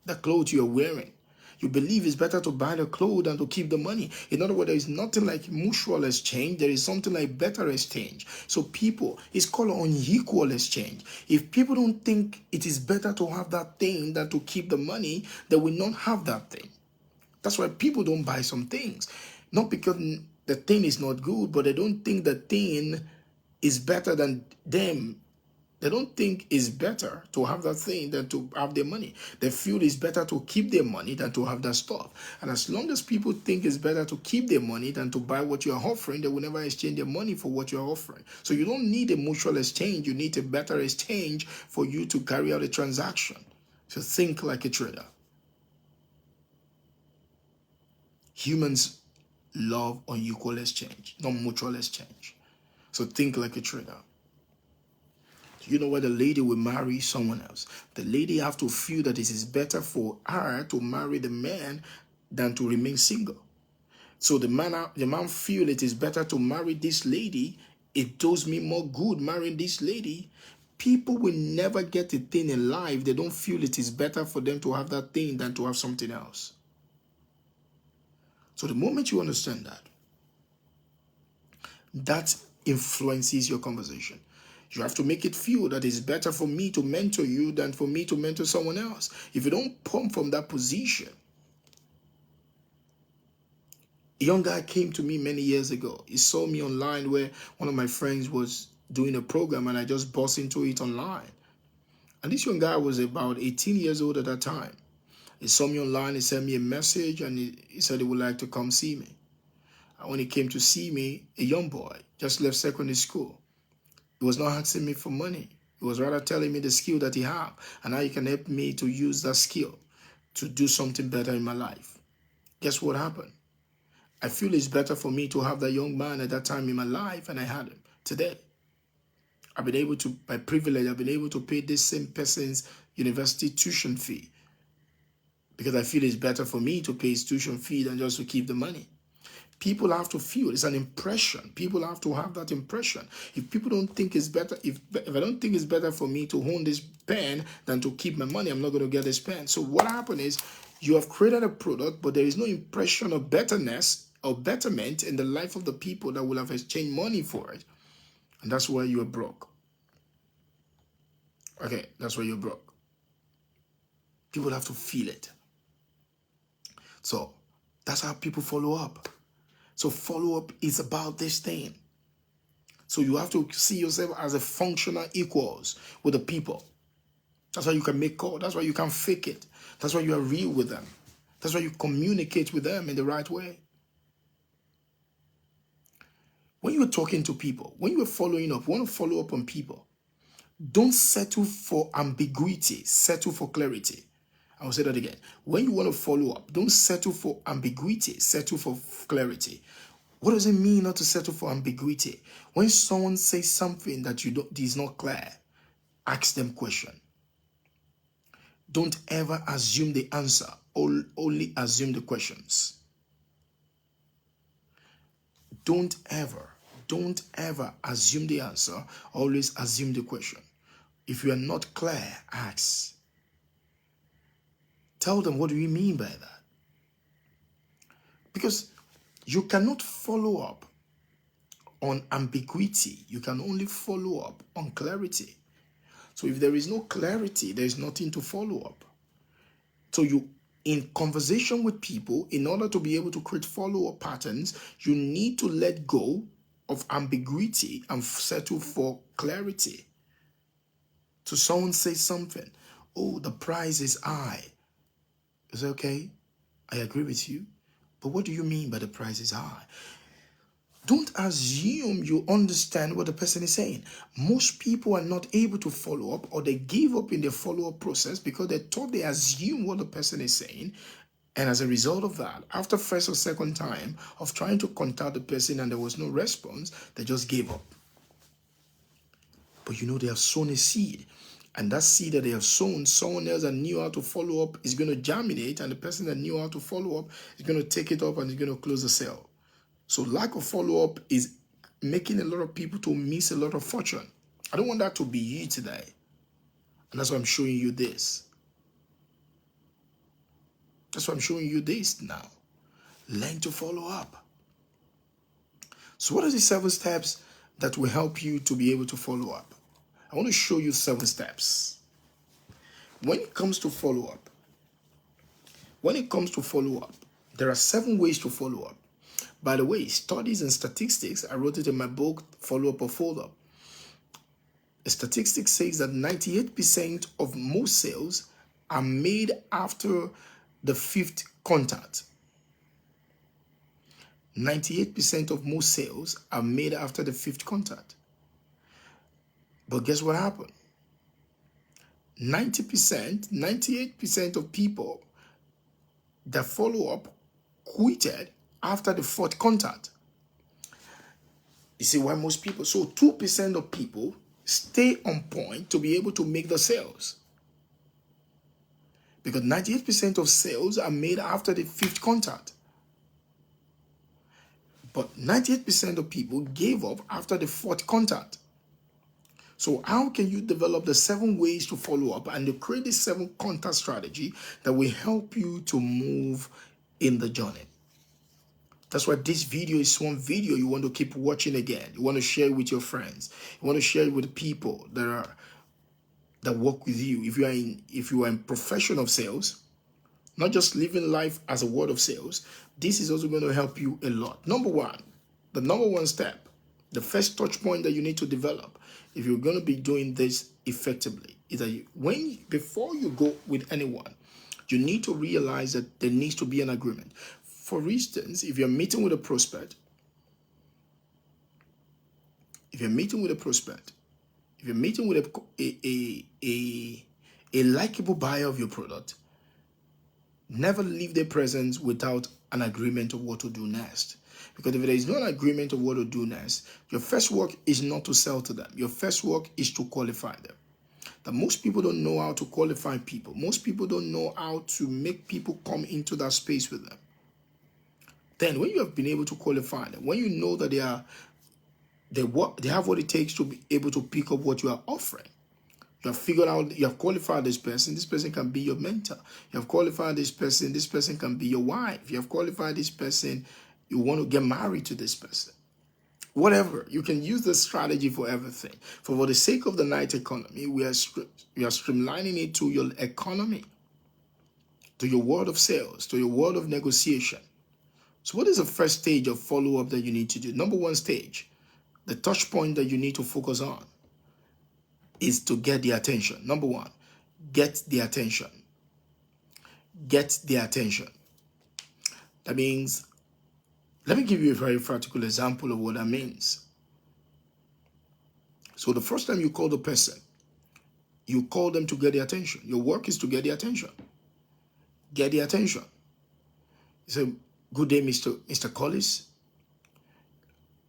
the clothes you are wearing. You believe it's better to buy the clothes than to keep the money. In other words, there is nothing like mutual exchange. There is something like better exchange. So people, it's called unequal exchange. If people don't think it is better to have that thing than to keep the money, they will not have that thing. That's why people don't buy some things. Not because the thing is not good, but they don't think the thing is better than them. They don't think it's better to have that thing than to have their money. They feel it's better to keep their money than to have that stuff. And as long as people think it's better to keep their money than to buy what you are offering, they will never exchange their money for what you are offering. So you don't need a mutual exchange. You need a better exchange for you to carry out a transaction. So think like a trader. Humans love unequal exchange, not mutual exchange. So think like a trader. You know what? The lady will marry someone else. The lady have to feel that it is better for her to marry the man than to remain single. So the man feel it is better to marry this lady. It does me more good marrying this lady. People will never get a thing in life. They don't feel it is better for them to have that thing than to have something else. So the moment you understand that, that influences your conversation. You have to make it feel that it's better for me to mentor you than for me to mentor someone else. If you don't pump from that position. A young guy came to me many years ago. He saw me online where one of my friends was doing a program and I just burst into it online. And this young guy was about 18 years old at that time. He saw me online, he sent me a message and he said he would like to come see me. And when he came to see me, a young boy, just left secondary school. He was not asking me for money. He was rather telling me the skill that he had and how he can help me to use that skill to do something better in my life. Guess what happened? I feel it's better for me to have that young man at that time in my life and I had him. Today, I've been able to, by privilege, I've been able to pay this same person's university tuition fee because I feel it's better for me to pay his tuition fee than just to keep the money. People have to feel it's an impression. People have to have that impression. If people don't think it's better, if I don't think it's better for me to own this pen than to keep my money, I'm not going to get this pen. So what happened is you have created a product, but there is no impression of betterness or betterment in the life of the people that will have exchanged money for it. And that's why you are broke. Okay, that's why you're broke. People have to feel it. So that's how people follow up. So follow-up is about this thing. So you have to see yourself as a functional equals with the people. That's why you can make calls. That's why you can fake it. That's why you are real with them. That's why you communicate with them in the right way. When you're talking to people, when you're following up, want to follow up on people, don't settle for ambiguity. Settle for clarity. I will say that again. When you want to follow up, don't settle for ambiguity. Settle for clarity. What does it mean not to settle for ambiguity? When someone says something that is not clear, ask them question. Don't ever assume the answer. Only assume the questions. Don't ever assume the answer. Always assume the question. If you are not clear, ask. Tell them, what do you mean by that? Because you cannot follow up on ambiguity. You can only follow up on clarity. So if there is no clarity, there is nothing to follow up. So you, in conversation with people, in order to be able to create follow-up patterns, you need to let go of ambiguity and settle for clarity. So someone says something, oh, the price is high. Is it okay? I agree with you. But what do you mean by the price is high? Don't assume you understand what the person is saying. Most people are not able to follow up, or they give up in their follow-up process because they thought they assume what the person is saying. And as a result of that, after first or second time of trying to contact the person and there was no response, they just gave up. But they have sown a seed. And that seed that they have sown, someone else that knew how to follow up is going to germinate, and the person that knew how to follow up is going to take it up and is going to close the sale. So lack of follow-up is making a lot of people to miss a lot of fortune. I don't want that to be you today. And that's why I'm showing you this. That's why I'm showing you this now. Learn to follow up. So what are the 7 steps that will help you to be able to follow up? I want to show you 7 steps. When it comes to follow up, there are 7 ways to follow up. By the way, studies and statistics, I wrote it in my book, Follow Up or Fold Up. The statistics says that 98% of most sales are made after the 5th contact. 98% of most sales are made after the 5th contact. But guess what happened? 98% of people that follow up quitted after the 4th contact. You see why most people, so 2% of people stay on point to be able to make the sales. Because 98% of sales are made after the 5th contact. But 98% of people gave up after the 4th contact. So how can you develop the 7 ways to follow up and to create this 7 contact strategy that will help you to move in the journey? That's why this video is one video you want to keep watching again. You want to share it with your friends. You want to share it with people that work with you. If you are in profession of sales, not just living life as a word of sales, this is also going to help you a lot. Number 1, the number 1 step, the first touch point that you need to develop if you're going to be doing this effectively is that before you go with anyone, you need to realize that there needs to be an agreement. For instance, if you're meeting with a prospect, if you're meeting with a likable buyer of your product, never leave their presence without an agreement of what to do next. Because if there is no agreement of what to do next, your first work is not to sell to them. Your first work is to qualify them. That most people don't know how to qualify people. Most people don't know how to make people come into that space with them. Then when you have been able to qualify them, when you know that they have what it takes to be able to pick up what you are offering, you have figured out, you have qualified this person can be your mentor. You have qualified this person can be your wife. You have qualified this person, you want to get married to this person. Whatever, you can use this strategy for everything. For the sake of the night economy, we are streamlining it to your economy, to your world of sales, to your world of negotiation. So what is the first stage of follow-up that you need to do? Number 1 stage, the touch point that you need to focus on is to get the attention. Number 1, get the attention. Get the attention. That means, let me give you a very practical example of what that means. So the first time you call the person, you call them to get the attention. Your work is to get the attention. Get the attention. You say, good day, Mr. Collis.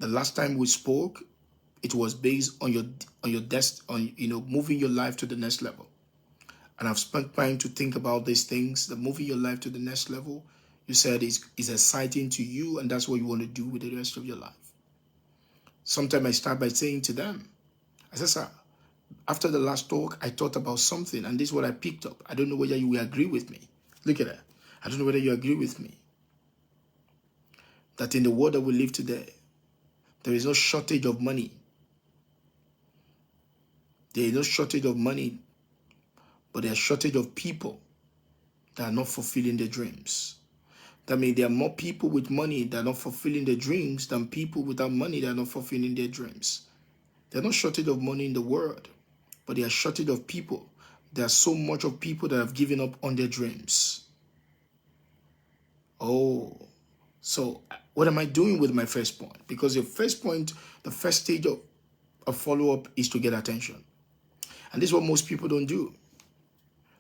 The last time we spoke, it was based on your moving your life to the next level. And I've spent time to think about these things, the moving your life to the next level. You said is exciting to you, and that's what you want to do with the rest of your life. Sometimes I start by saying to them, I said, sir, after the last talk, I thought about something, and this is what I picked up. I don't know whether you will agree with me. Look at that. I don't know whether you agree with me. That in the world that we live today, there is no shortage of money. There is no shortage of money, but there's a shortage of people that are not fulfilling their dreams. That means there are more people with money that are not fulfilling their dreams than people without money that are not fulfilling their dreams. There's no shortage of money in the world, but there's a shortage of people. There's so much of people that have given up on their dreams. Oh, so what am I doing with my first point? Because your first point, the first stage of follow-up is to get attention. And this is what most people don't do.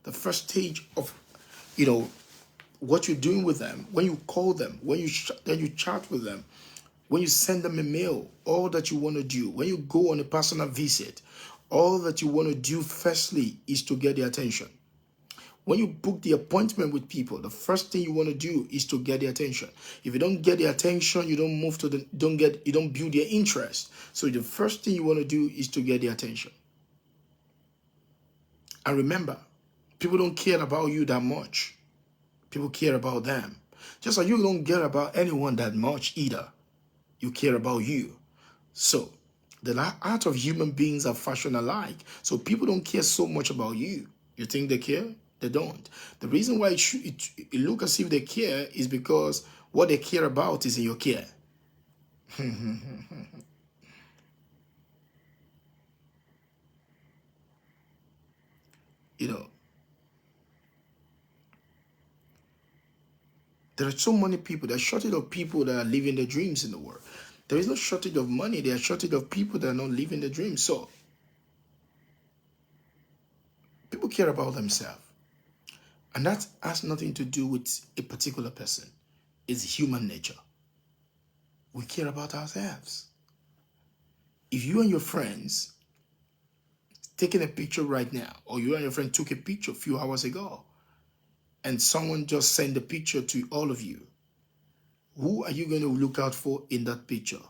The first stage of, what you're doing with them, when you call them, when you chat with them, when you send them a mail, all that you want to do, when you go on a personal visit, all that you want to do firstly is to get their attention. When you book the appointment with people, the first thing you want to do is to get their attention. If you don't get their attention, you don't move to the you don't build their interest. So the first thing you want to do is to get their attention. And remember, people don't care about you that much. People care about them. Just like you don't care about anyone that much either. You care about you. So the heart of human beings are fashioned alike. So people don't care so much about you. You think they care? They don't. The reason why it look as if they care is because what they care about is in your care. You know, there are so many people. There's a shortage of people that are living their dreams in the world. There is no shortage of money. There are shortage of people that are not living their dreams. So people care about themselves. And that has nothing to do with a particular person. It's human nature. We care about ourselves. If you and your friends taking a picture right now, or you and your friend took a picture a few hours ago, and someone just sent the picture to all of you, who are you going to look out for in that picture?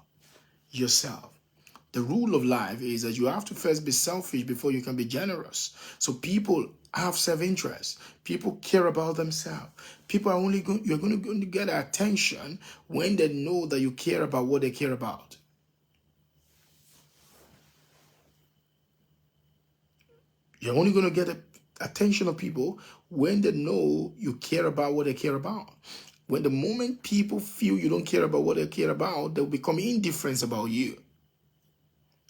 Yourself. The rule of life is that you have to first be selfish before you can be generous. So people have self-interest. People care about themselves. People are you're going to get attention when they know that you care about what they care about. You're only going to get the attention of people when they know you care about what they care about. When the moment people feel you don't care about what they care about, they'll become indifferent about you.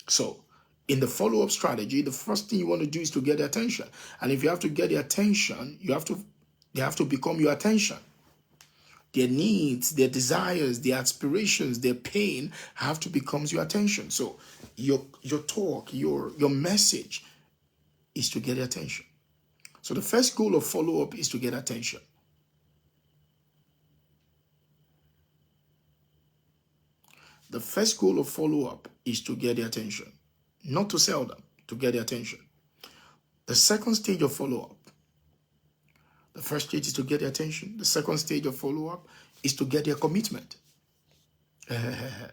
So, in the follow-up strategy, the first thing you want to do is to get their attention. And if you have to get their attention, they have to become your attention. Their needs, their desires, their aspirations, their pain have to become your attention. So, your talk, your message is to get attention. So the first goal of follow-up is to get attention. The first goal of follow-up is to get their attention. Not to sell them, to get their attention. The second stage of follow-up, the first stage is to get their attention. The second stage of follow-up is to get their commitment. The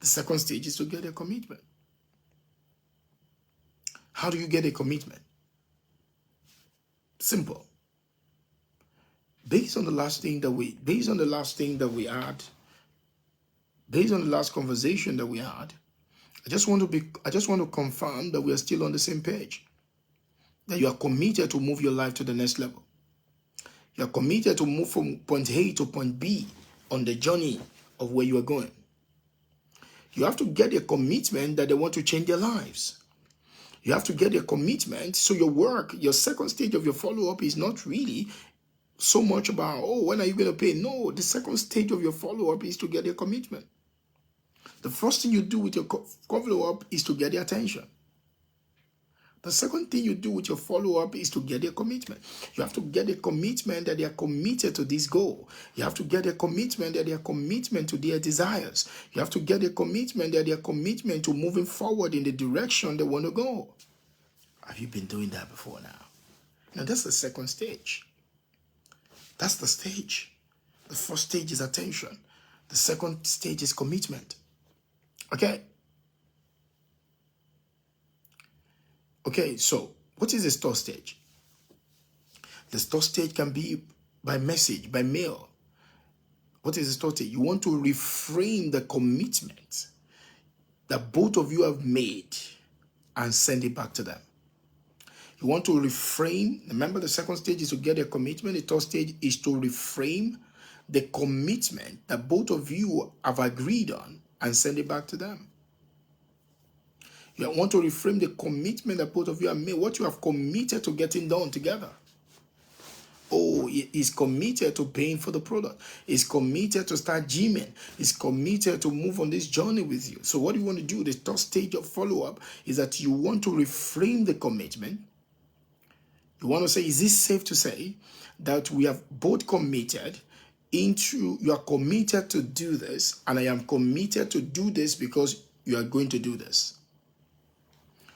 second stage is to get their commitment. How do you get a commitment? Simple. Based on the last conversation that we had, I just want to confirm that we are still on the same page. That you are committed to move your life to the next level. You are committed to move from point A to point B on the journey of where you are going. You have to get a commitment that they want to change their lives. You have to get a commitment. So your second stage of your follow-up is not really so much about, when are you going to pay? No, the second stage of your follow-up is to get a commitment. The first thing you do with your follow-up is to get their attention. The second thing you do with your follow-up is to get a commitment. You have to get a commitment that they are committed to this goal. You have to get a commitment that they are committed to their desires. You have to get a commitment that they are committed to moving forward in the direction they want to go. Have you been doing that before now? Now that's the second stage. That's the stage. The first stage is attention. The second stage is commitment. Okay? Okay, so what is the third stage? The third stage can be by message, by mail. What is the third stage? You want to reframe the commitment that both of you have made and send it back to them. You want to reframe. Remember, the second stage is to get a commitment. The third stage is to reframe the commitment that both of you have agreed on and send it back to them. You want to reframe the commitment that both of you have made, what you have committed to getting done together. He's committed to paying for the product. He's committed to start gymming. He's committed to move on this journey with you. So what you want to do, the third stage of follow-up, is that you want to reframe the commitment. You want to say, is it safe to say that we have both committed into, you are committed to do this, and I am committed to do this because you are going to do this.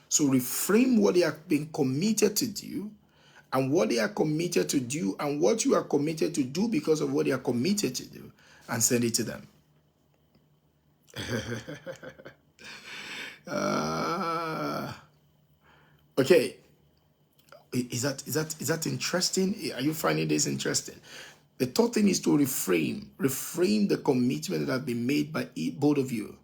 So reframe what you have been committed to do and what they are committed to do and what you are committed to do because of what they are committed to do, and send it to them. Okay. Is that interesting? Are you finding this interesting? The third thing is to reframe the commitment that has been made by both of you.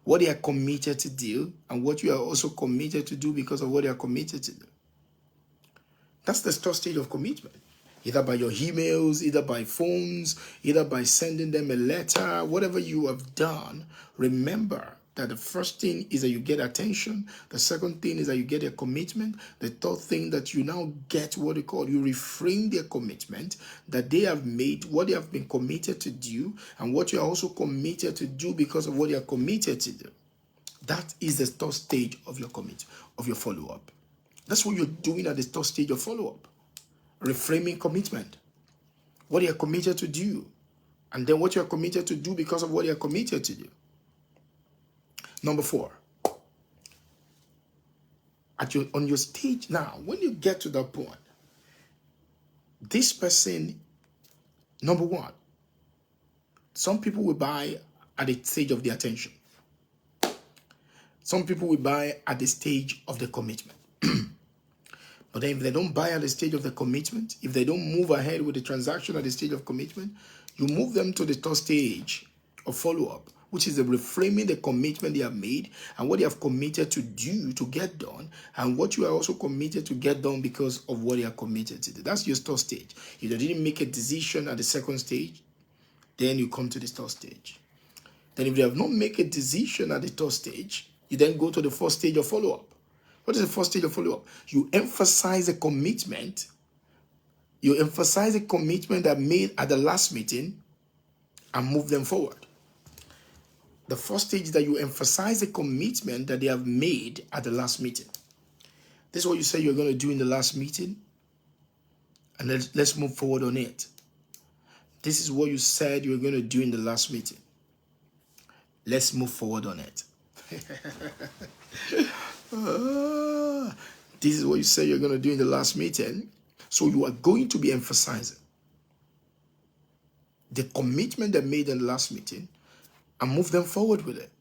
What they are committed to do and what you are also committed to do because of what they are committed to do. That's the third stage of commitment. Either by your emails, either by phones, either by sending them a letter, whatever you have done, remember that the first thing is that you get attention. The second thing is that you get a commitment. The third thing that you now get what they call, you reframe their commitment that they have made, what they have been committed to do, and what you are also committed to do because of what they are committed to do. That is the third stage of your of your follow-up. That's what you're doing at the third stage of follow-up. Reframing commitment. What you are committed to do. And then what you are committed to do because of what you are committed to do. Number 4. On your stage now, when you get to that point, this person, number 1, some people will buy at the stage of the attention. Some people will buy at the stage of the commitment. But then if they don't buy at the stage of the commitment, if they don't move ahead with the transaction at the stage of commitment, you move them to the third stage of follow-up, which is the reframing the commitment they have made and what they have committed to do to get done, and what you are also committed to get done because of what they are committed to do. That's your third stage. If they didn't make a decision at the second stage, then you come to the third stage. Then if they have not made a decision at the third stage, you then go to the fourth stage of follow-up. What is the first stage of follow-up? You emphasize a commitment. You emphasize a commitment that made at the last meeting and move them forward. The first stage is that you emphasize a commitment that they have made at the last meeting. This is what you say you're going to do in the last meeting, and let's move forward on it. This is what you said you were going to do in the last meeting. Let's move forward on it. This is what you say you're going to do in the last meeting. So you are going to be emphasizing the commitment they made in the last meeting and move them forward with it.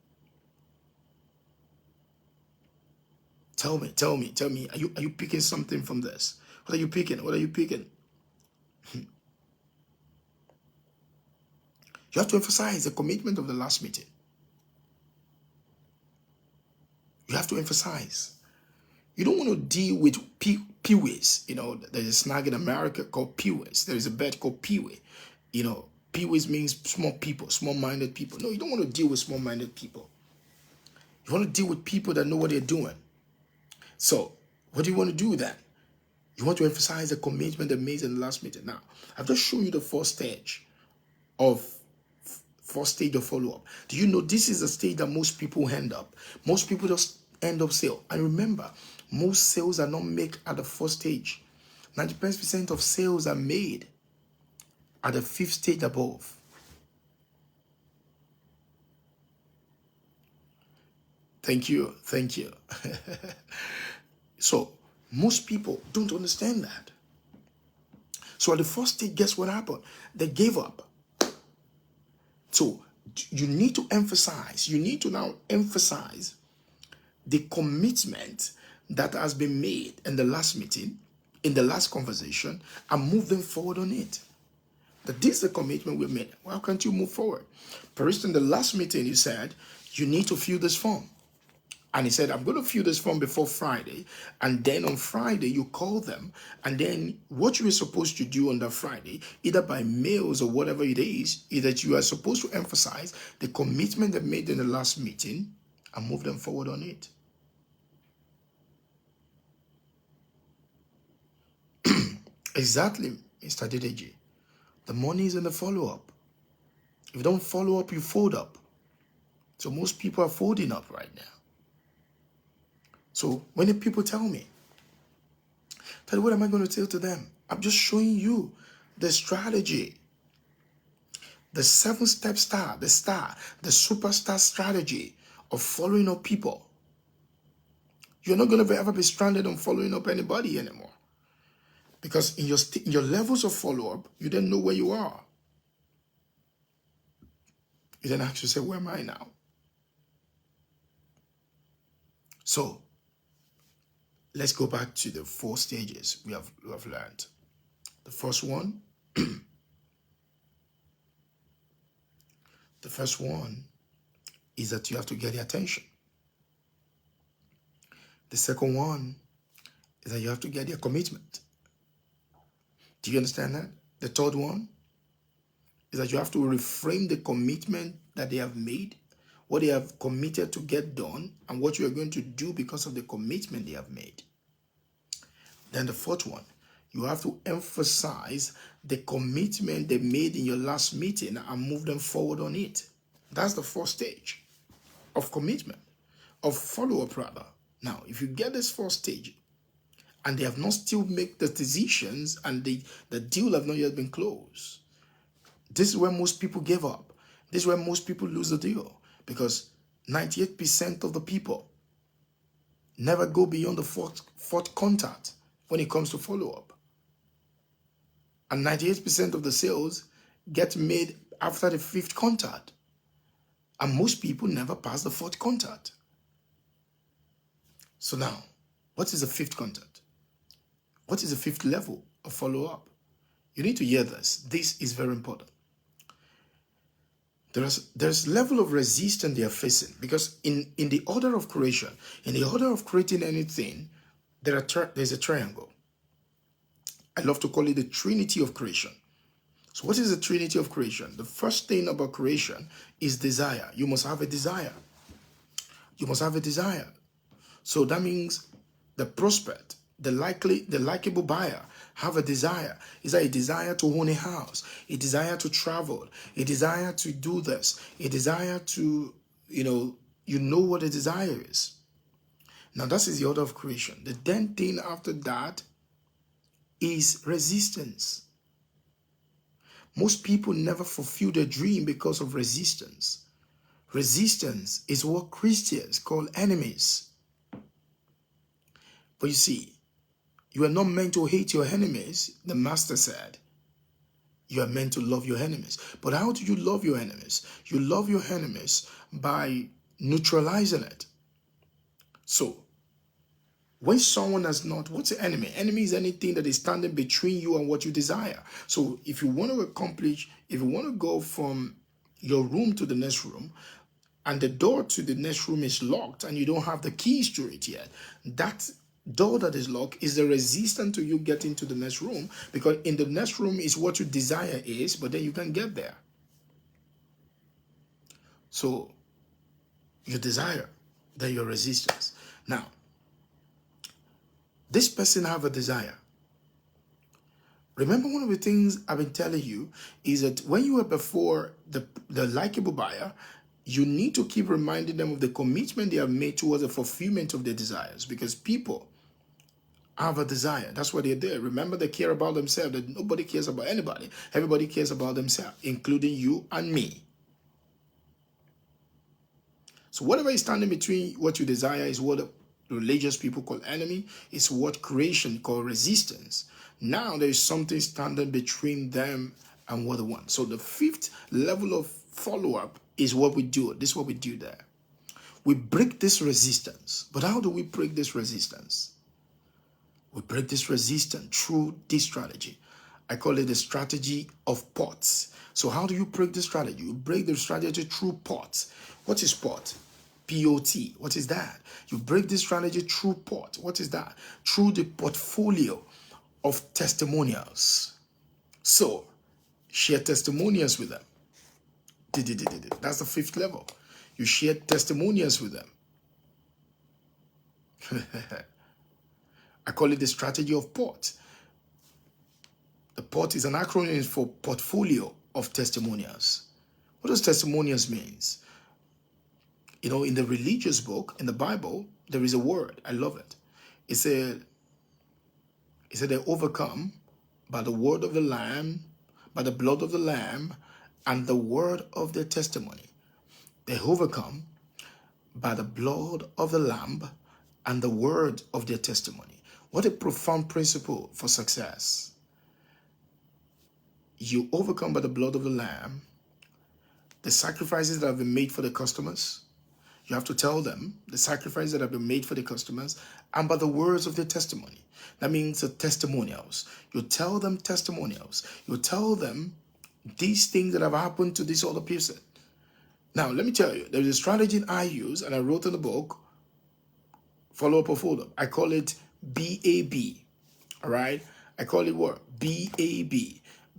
Tell me, are you picking something from this? What are you picking? You have to emphasize the commitment of the last meeting. You have to emphasize. You don't want to deal with peewees. There's a snag in America called peewees. There is a bird called peewee. Peewees means small people, small-minded people. No, you don't want to deal with small-minded people. You want to deal with people that know what they're doing. So, what do you want to do then? You want to emphasize the commitment they made in the last meeting. Now, I've just shown you the first stage of follow-up. Do you know this is the stage that most people end up? Most people just end up sale. And remember, most sales are not made at the first stage. 90% of sales are made at the 5th stage above. Thank you. So, most people don't understand that. So at the first stage, guess what happened? They gave up. So you need to now emphasize the commitment that has been made in the last meeting, in the last conversation, and move them forward on it. That this is the commitment we made. Why can't you move forward? For instance, in the last meeting, you said, you need to fill this form. And he said, I'm going to fill this form before Friday. And then on Friday, you call them. And then what you are supposed to do on that Friday, either by mails or whatever it is that you are supposed to emphasize the commitment they made in the last meeting and move them forward on it. Exactly, Mr. Dideji. The money is in the follow-up. If you don't follow up, you fold up. So most people are folding up right now. So when the people tell me, what am I going to tell to them? I'm just showing you the strategy, the 7-step star, the superstar strategy of following up people. You're not going to ever be stranded on following up anybody anymore. Because in your levels of follow-up, you don't know where you are. You then actually say, where am I now? So let's go back to the 4 stages we have learned. The first one, is that you have to get the attention. The second one is that you have to get their commitment. Do you understand that? The third one is that you have to reframe the commitment that they have made, what they have committed to get done, and what you are going to do because of the commitment they have made. Then the fourth one, you have to emphasize the commitment they made in your last meeting and move them forward on it. That's the 4th stage of commitment, of follow-up rather. Now, if you get this 4th stage and they have not still made the decisions and the deal have not yet been closed, this is where most people give up. This is where most people lose the deal, because 98% of the people never go beyond the fourth contact when it comes to follow-up. And 98% of the sales get made after the 5th contact. And most people never pass the 4th contact. So now, what is the 5th contact? What is the 5th level of follow-up? You need to hear this. This is very important. There's level of resistance they are facing, because in the order of creation, in the order of creating anything, there's a triangle. I love to call it the Trinity of creation. So what is the Trinity of creation? The first thing about creation is desire. You must have a desire. You must have a desire. So that means the prospect, the likable buyer have a desire. Is that a desire to own a house, a desire to travel, a desire to do this, a desire to, you know what a desire is. Now that is the order of creation. The then thing after that is resistance. Most people never fulfill their dream because of resistance. Resistance is what Christians call enemies. But you see, you are not meant to hate your enemies, the master said. You are meant to love your enemies. But how do you love your enemies? You love your enemies by neutralizing it. So, when someone has not, what's an enemy? Enemy is anything that is standing between you and what you desire. So if you want to accomplish, if you want to go from your room to the next room, and the door to the next room is locked and you don't have the keys to it yet, that door that is locked is the resistance to you getting to the next room, because in the next room is what your desire is, but then you can't get there. So your desire, then your resistance. Now, this person have a desire. Remember, one of the things I've been telling you is that when you are before the likable buyer, you need to keep reminding them of the commitment they have made towards the fulfillment of their desires, because people have a desire. That's why they're there. Remember, they care about themselves. That nobody cares about anybody. Everybody cares about themselves, including you and me. So whatever is standing between what you desire is what religious people call enemy. It's what creation call resistance. Now there is something standing between them and what they want. So the 5th level of follow-up is what we do. This is what we do there. We break this resistance. But how do we break this resistance? We break this resistance through this strategy. I call it the strategy of pots. So how do you break the strategy? You break the strategy through pots. What is pot? P-O-T. What is that? You break this strategy through pot. What is that? Through the portfolio of testimonials. So, share testimonials with them. That's the 5th level. You share testimonials with them. I call it the strategy of pot. The pot is an acronym for portfolio of testimonials. What does testimonials means? You know, in the religious book, in the Bible, there is a word. I love it. It said they overcome by the word of the Lamb, by the blood of the Lamb, and the word of their testimony. They overcome by the blood of the Lamb and the word of their testimony. What a profound principle for success. You overcome by the blood of the Lamb, the sacrifices that have been made for the customers. You have to tell them the sacrifices that have been made for the customers, and by the words of their testimony. That means the testimonials. You tell them testimonials. You tell them these things that have happened to this other person. Now, let me tell you, there's a strategy I use, and I wrote in the book, Follow Up or Fold Up. I call it BAB. All right? I call it what? BAB.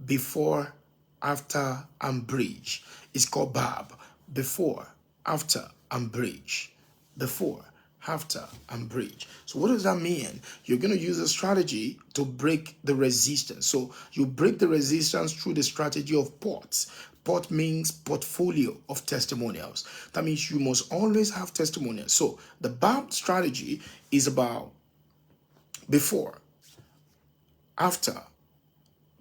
Before, after, and bridge. It's called BAB. Before, after, and bridge. Before, after, and bridge. So what does that mean? You're going to use a strategy to break the resistance. So you break the resistance through the strategy of POTS. POT means portfolio of testimonials. That means you must always have testimonials. So the BAB strategy is about before, after,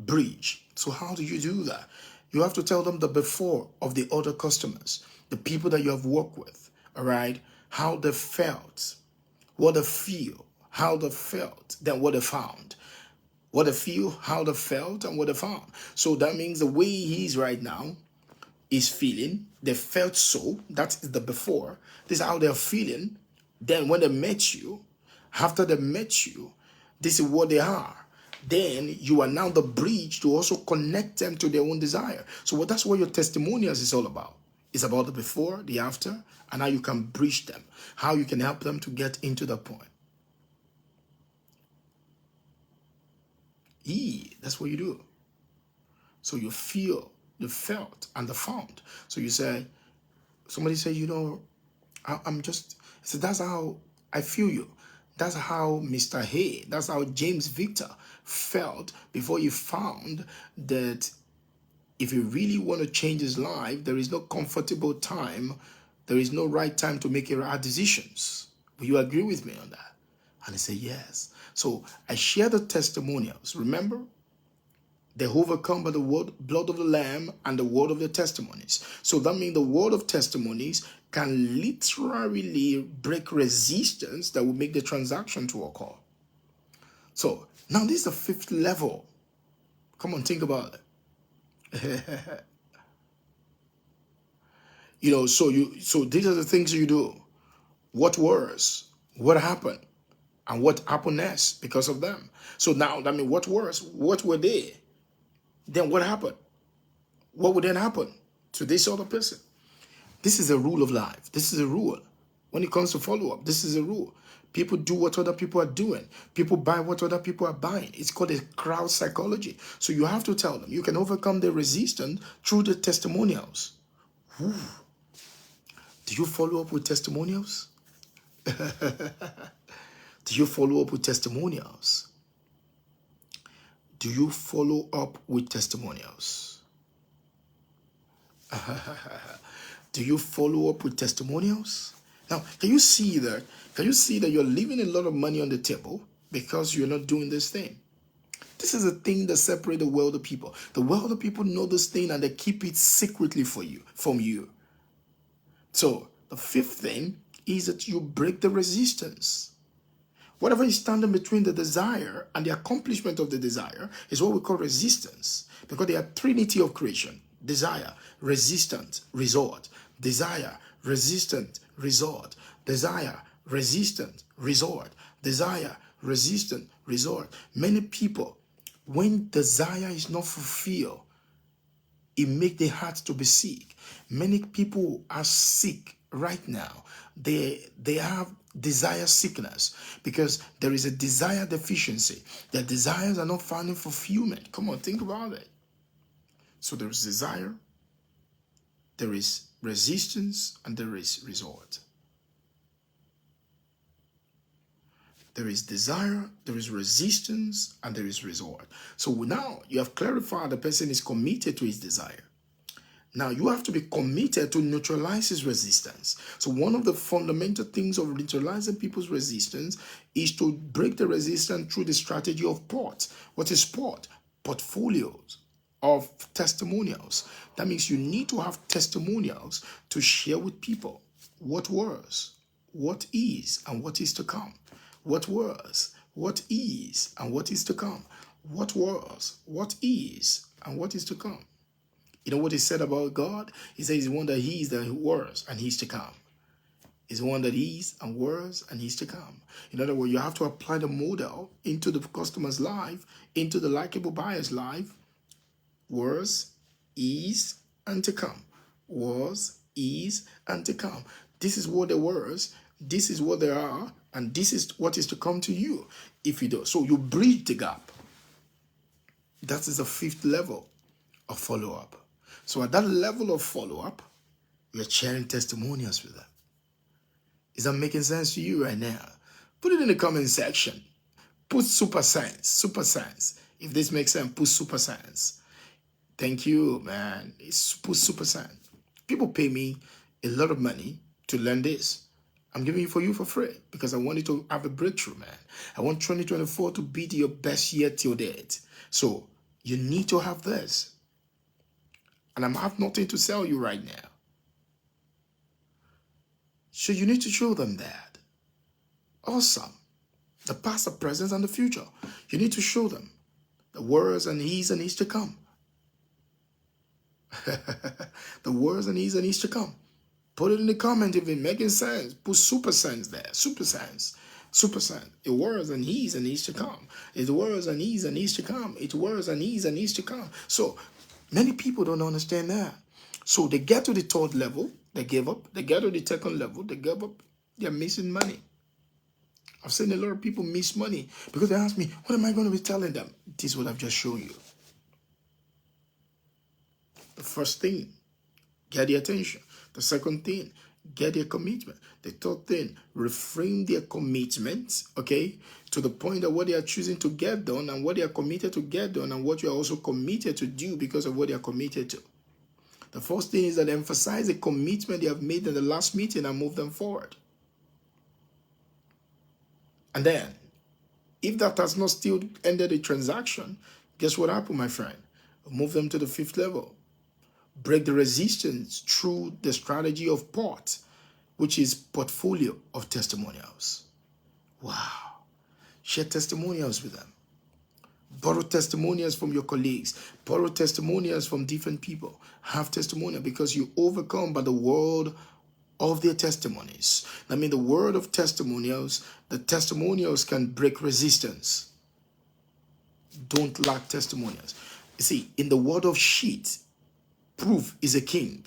bridge. So how do you do that? You have to tell them the before of the other customers, the people that you have worked with, all right? How they felt, what they feel, how they felt, then what they found. What they feel, how they felt, and what they found. So that means the way he is right now is feeling. They felt so. That's the before. This is how they're feeling. Then when they met you, after they met you, this is what they are. Then you are now the bridge to also connect them to their own desire. So that's what your testimonials is all about. It's about the before, the after, and how you can bridge them, how you can help them to get into that point. That's what you do. So you feel, the felt, and the found. So you say, somebody say, I'm just, so that's how I feel you. That's how Mr. Hay, that's how James Victor felt before he found that if he really want to change his life, there is no comfortable time, there is no right time to make right decisions. Will you agree with me on that? And he said, yes. So I share the testimonials. Remember, they overcome by the blood of the Lamb and the word of the testimonies. So that means the word of testimonies can literally break resistance that will make the transaction to occur. So now this is the fifth level. Come on, think about it. So these are the things you do. What worse? What happened? And what happened next because of them? So now, I mean, what worse? What were they? Then what happened? What would then happen to this other person? This is a rule of life. This is a rule. When it comes to follow-up, this is a rule. People do what other people are doing. People buy what other people are buying. It's called a crowd psychology. So you have to tell them. You can overcome the resistance through the testimonials. Ooh. Do you follow up with testimonials? Do you follow up with testimonials? Do you follow up with testimonials? Do you follow up with testimonials? Now, can you see that? Can you see that you're leaving a lot of money on the table because you're not doing this thing? This is a thing that separates the wealthy people. The wealthy people know this thing and they keep it secretly from you. So the fifth thing is that you break the resistance. Whatever is standing between the desire and the accomplishment of the desire is what we call resistance. Because they are trinity of creation. Desire, resistant, resort. Desire, resistant, resort. Desire, resistant, resort. Desire, resistant, resort. Many people, when desire is not fulfilled, it makes the heart to be sick. Many people are sick right now. They have desire sickness because there is a desire deficiency. Their desires are not finding fulfillment. Come on, think about it. So there is desire, there is resistance, and there is resort. There is desire, there is resistance, and there is resort. So now you have clarified the person is committed to his desire. Now you have to be committed to neutralize his resistance. So one of the fundamental things of neutralizing people's resistance is to break the resistance through the strategy of POT. What is POT? Portfolios of testimonials. That means you need to have testimonials to share with people what was, what is, and what is to come. What was, what is, and what is to come. What was, what is, and what is to come. You know what he said about God? He says he's one that he is, that he was, and he's to come. He's one that is and was and he's to come. In other words, you have to apply the model into the customer's life, into the likable buyer's life. Was, is, and to come. Was, is, and to come. This is what there was, this is what there are, and this is what is to come to you if you do. So you bridge the gap. That is the fifth level of follow-up. So at that level of follow-up, you're sharing testimonials with them. Is that making sense to you right now? Put it in the comment section. Put super science, super science. If this makes sense, put super science. Thank you, man. Put super science. People pay me a lot of money to learn this. I'm giving it for you for free because I want you to have a breakthrough, man. I want 2024 to be your best year till date. So you need to have this. And I have nothing to sell you right now. So you need to show them that. Awesome. The past, the present, and the future. You need to show them the words and he's to come. The words and he's to come. Put it in the comment if it's making sense. Put super sense there. Super sense. Super sense. It words and he's to come. It words and he's to come. It words and he's to come. So many people don't understand that. So they get to the third level, they give up. They get to the second level, they give up. They're missing money. I've seen a lot of people miss money because they ask me, what am I going to be telling them? This is what I've just shown you. The first thing, get their attention. The second thing, get their commitment. The third thing, reframe their commitment, okay, to the point that what they are choosing to get done and what they are committed to get done and what you are also committed to do because of what they are committed to. The first thing is that emphasize the commitment they have made in the last meeting and move them forward. And then, if that has not still ended the transaction, guess what happened, my friend? Move them to the fifth level. Break the resistance through the strategy of POT, which is portfolio of testimonials. Wow. Share testimonials with them. Borrow testimonials from your colleagues. Borrow testimonials from different people. Have testimonial because you overcome by the word of their testimonies. I mean, the word of testimonials, the testimonials can break resistance. Don't lack testimonials. You see, in the word of shit, proof is a king.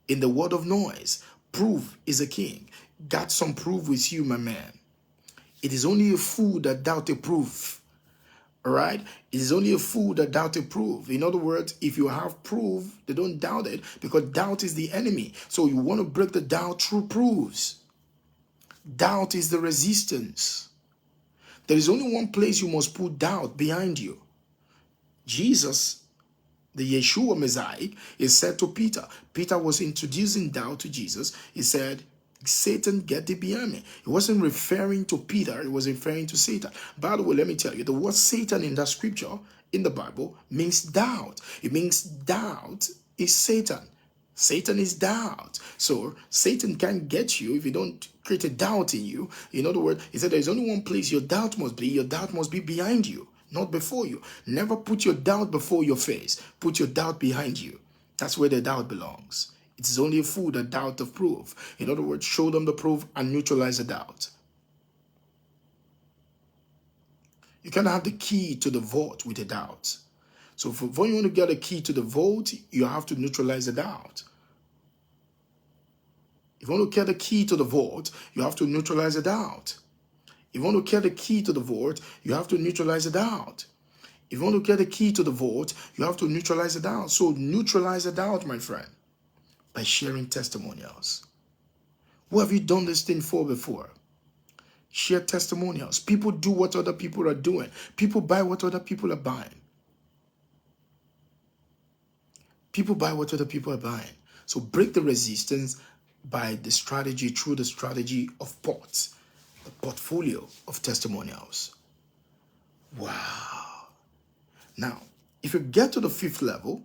In the word of noise, proof is a king. Got some proof with you, my man. It is only a fool that doubt a proof. All right? It is only a fool that doubt a proof. In other words, if you have proof, they don't doubt it because doubt is the enemy. So you want to break the doubt through proofs. Doubt is the resistance. There is only one place you must put doubt behind you. Jesus, the Yeshua Messiah, is said to Peter. Peter was introducing doubt to Jesus. He said, Satan, get thee behind me. He wasn't referring to Peter. He was referring to Satan. By the way, let me tell you, the word Satan in that scripture, in the Bible, means doubt. It means doubt is Satan. Satan is doubt. So Satan can't get you if you don't create a doubt in you. In other words, he said there's only one place your doubt must be. Your doubt must be behind you, not before you. Never put your doubt before your face. Put your doubt behind you. That's where the doubt belongs. It is only a fool that doubt the proof. In other words, show them the proof and neutralize the doubt. You cannot have the key to the vault with a doubt. So when you want to get a key to the vault, you have to neutralize the doubt. If you want to get the key to the vault, you have to neutralize the doubt. If you want to get the key to the vault, you have to neutralize the doubt. If you want to get the key to the vault, you have to neutralize the doubt. So neutralize the doubt, my friend, by sharing testimonials. Who have you done this thing for before? Share testimonials. People do what other people are doing. People buy what other people are buying. People buy what other people are buying. So break the resistance by the strategy, through the strategy of POTS, the portfolio of testimonials. Wow. Now, if you get to the fifth level,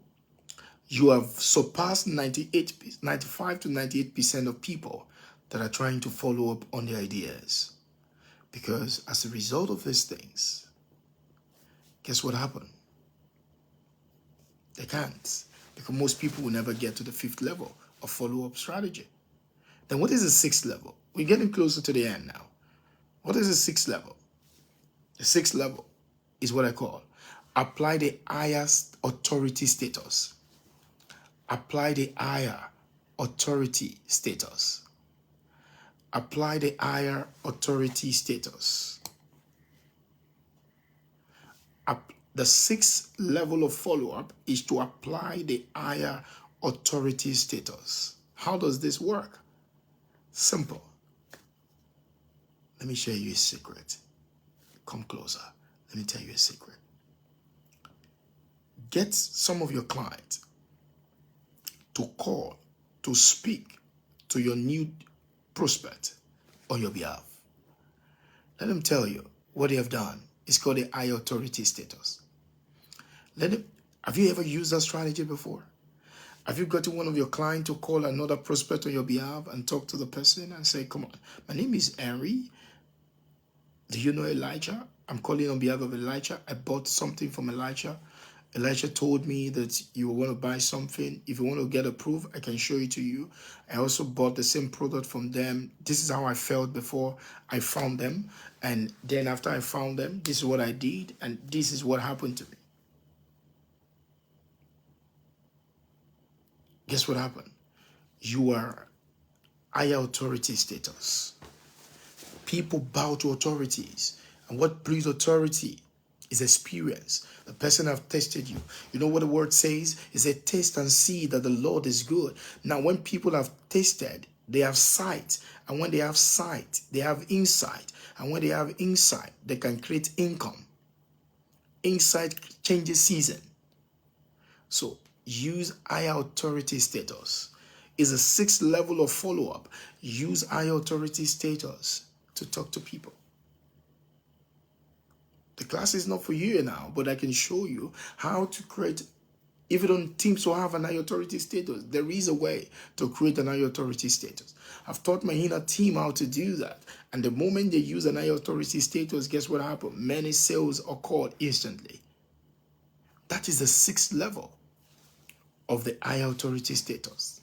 you have surpassed 95 to 98% of people that are trying to follow up on their ideas. Because as a result of these things, guess what happened? They can't. Because most people will never get to the 5th level of follow-up strategy. Then what is the 6th level? We're getting closer to the end now. What is the 6th level? The 6th level is what I call apply the highest authority status. Apply the higher authority status. Apply the higher authority status. The 6th level of follow-up is to apply the higher authority status. How does this work? Simple. Let me share you a secret. Come closer. Let me tell you a secret. Get some of your clients to call, to speak to your new prospect on your behalf. Let them tell you what they have done. It's called a high authority status. Have you ever used that strategy before? Have you gotten one of your clients to call another prospect on your behalf and talk to the person and say, come on, my name is Henry. Do you know Elijah? I'm calling on behalf of Elijah. I bought something from Elijah. Elijah told me that you want to buy something. If you want to get approved, I can show it to you. I also bought the same product from them. This is how I felt before I found them. And then after I found them, this is what I did. And this is what happened to me. Guess what happened? You are higher authority status. People bow to authorities. And what breeds authority is experience. The person have tested you. You know what the word says? It says, taste and see that the Lord is good. Now, when people have tasted, they have sight. And when they have sight, they have insight. And when they have insight, they can create income. Insight changes season. So, use higher authority status. Is a 6th level of follow-up. Use higher authority status to talk to people. The class is not for you now, but I can show you how to create, if you don't think to have an high authority status, there is a way to create an high authority status. I've taught my inner team how to do that. And the moment they use an high authority status, guess what happened? Many sales occurred instantly. That is the 6th level of the high authority status.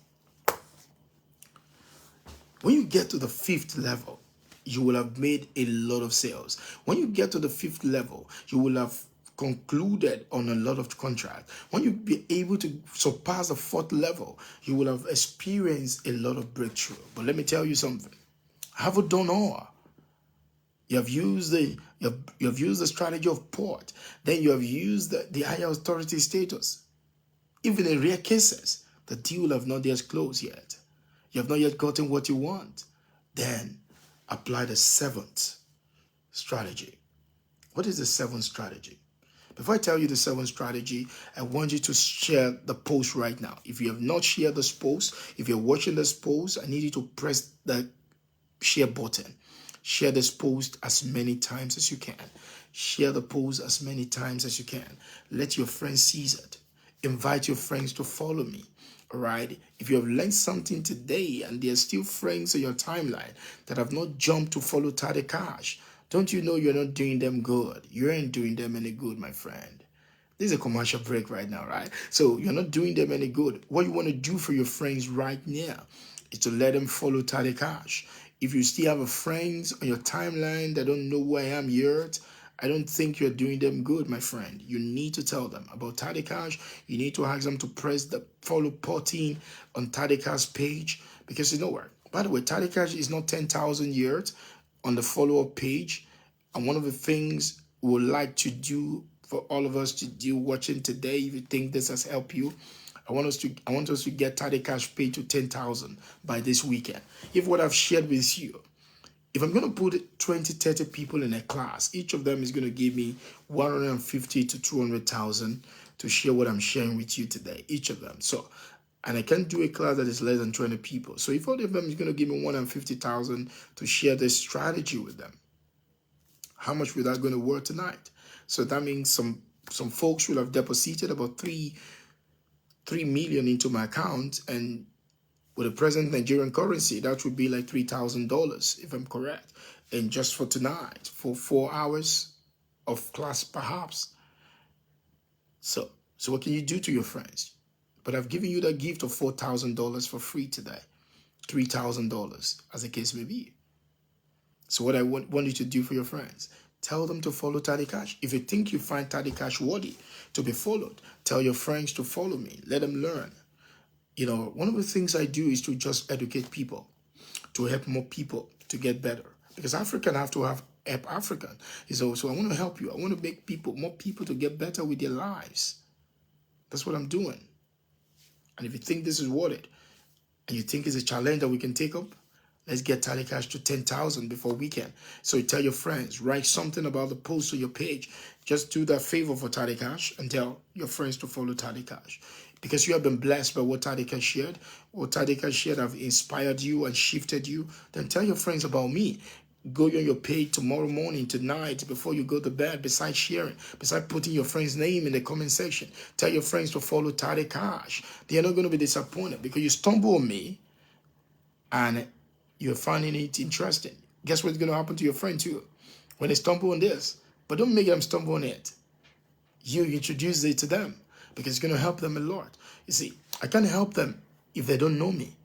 When you get to the 5th level, you will have made a lot of sales. When you get to the 5th level, you will have concluded on a lot of contracts. When you be able to surpass the 4th level, you will have experienced a lot of breakthrough. But let me tell you something. Have you done all? You have used the strategy of port. Then you have used the higher authority status. Even in rare cases, the deal have not yet closed yet. You have not yet gotten what you want. Then apply the 7th strategy. What is the 7th strategy? Before I tell you the 7th strategy, I want you to share the post right now. If you have not shared this post, if you're watching this post, I need you to press the share button. Share this post as many times as you can. Share the post as many times as you can. Let your friends see it. Invite your friends to follow me. All right. If you have learned something today and there are still friends on your timeline that have not jumped to follow Tade Cash, don't you know you're not doing them good? You ain't doing them any good, my friend. This is a commercial break right now, right? So you're not doing them any good. What you want to do for your friends right now is to let them follow Tade Cash. If you still have friends on your timeline that don't know who I am yet, I don't think you're doing them good, my friend. You need to tell them about Tade Cash. You need to ask them to press the follow button on Tade Cash's page because you know what? By the way, Tade Cash is not 10,000 yet on the follow-up page. And one of the things we would like to do for all of us to do watching today, if you think this has helped you, I want us to get Tade Cash page to 10,000 by this weekend. If what I've shared with you, if I'm going to put 20, 30 people in a class, each of them is going to give me 150 to 200,000 to share what I'm sharing with you today, each of them. So, and I can't do a class that is less than 20 people. So if all of them is going to give me 150,000 to share this strategy with them, how much will that going to work tonight? So that means some folks will have deposited about 3 million into my account, and with the present Nigerian currency, that would be like $3,000, if I'm correct. And just for tonight, for 4 hours of class perhaps. So what can you do to your friends? But I've given you the gift of $4,000 for free today. $3,000, as the case may be. So what I want you to do for your friends, tell them to follow Taddy Cash. If you think you find Taddy Cash worthy to be followed, tell your friends to follow me. Let them learn. You know, one of the things I do is to just educate people, to help more people to get better. Because African have to help African. So I want to help you. I want to make more people to get better with their lives. That's what I'm doing. And if you think this is worth it, and you think it's a challenge that we can take up, let's get Tally Cash to 10,000 before weekend. So you tell your friends, write something about the post on your page. Just do that favor for Tally Cash and tell your friends to follow Tally Cash. Because you have been blessed by what Tally Cash shared, what Tally Cash shared have inspired you and shifted you, then tell your friends about me. Go on your page tomorrow morning, tonight, before you go to bed, besides sharing, besides putting your friend's name in the comment section. Tell your friends to follow Tady Cash. They are not going to be disappointed because you stumble on me and you're finding it interesting. Guess what's going to happen to your friend too when they stumble on this? But don't make them stumble on it. You introduce it to them because it's going to help them a lot. You see, I can't help them if they don't know me.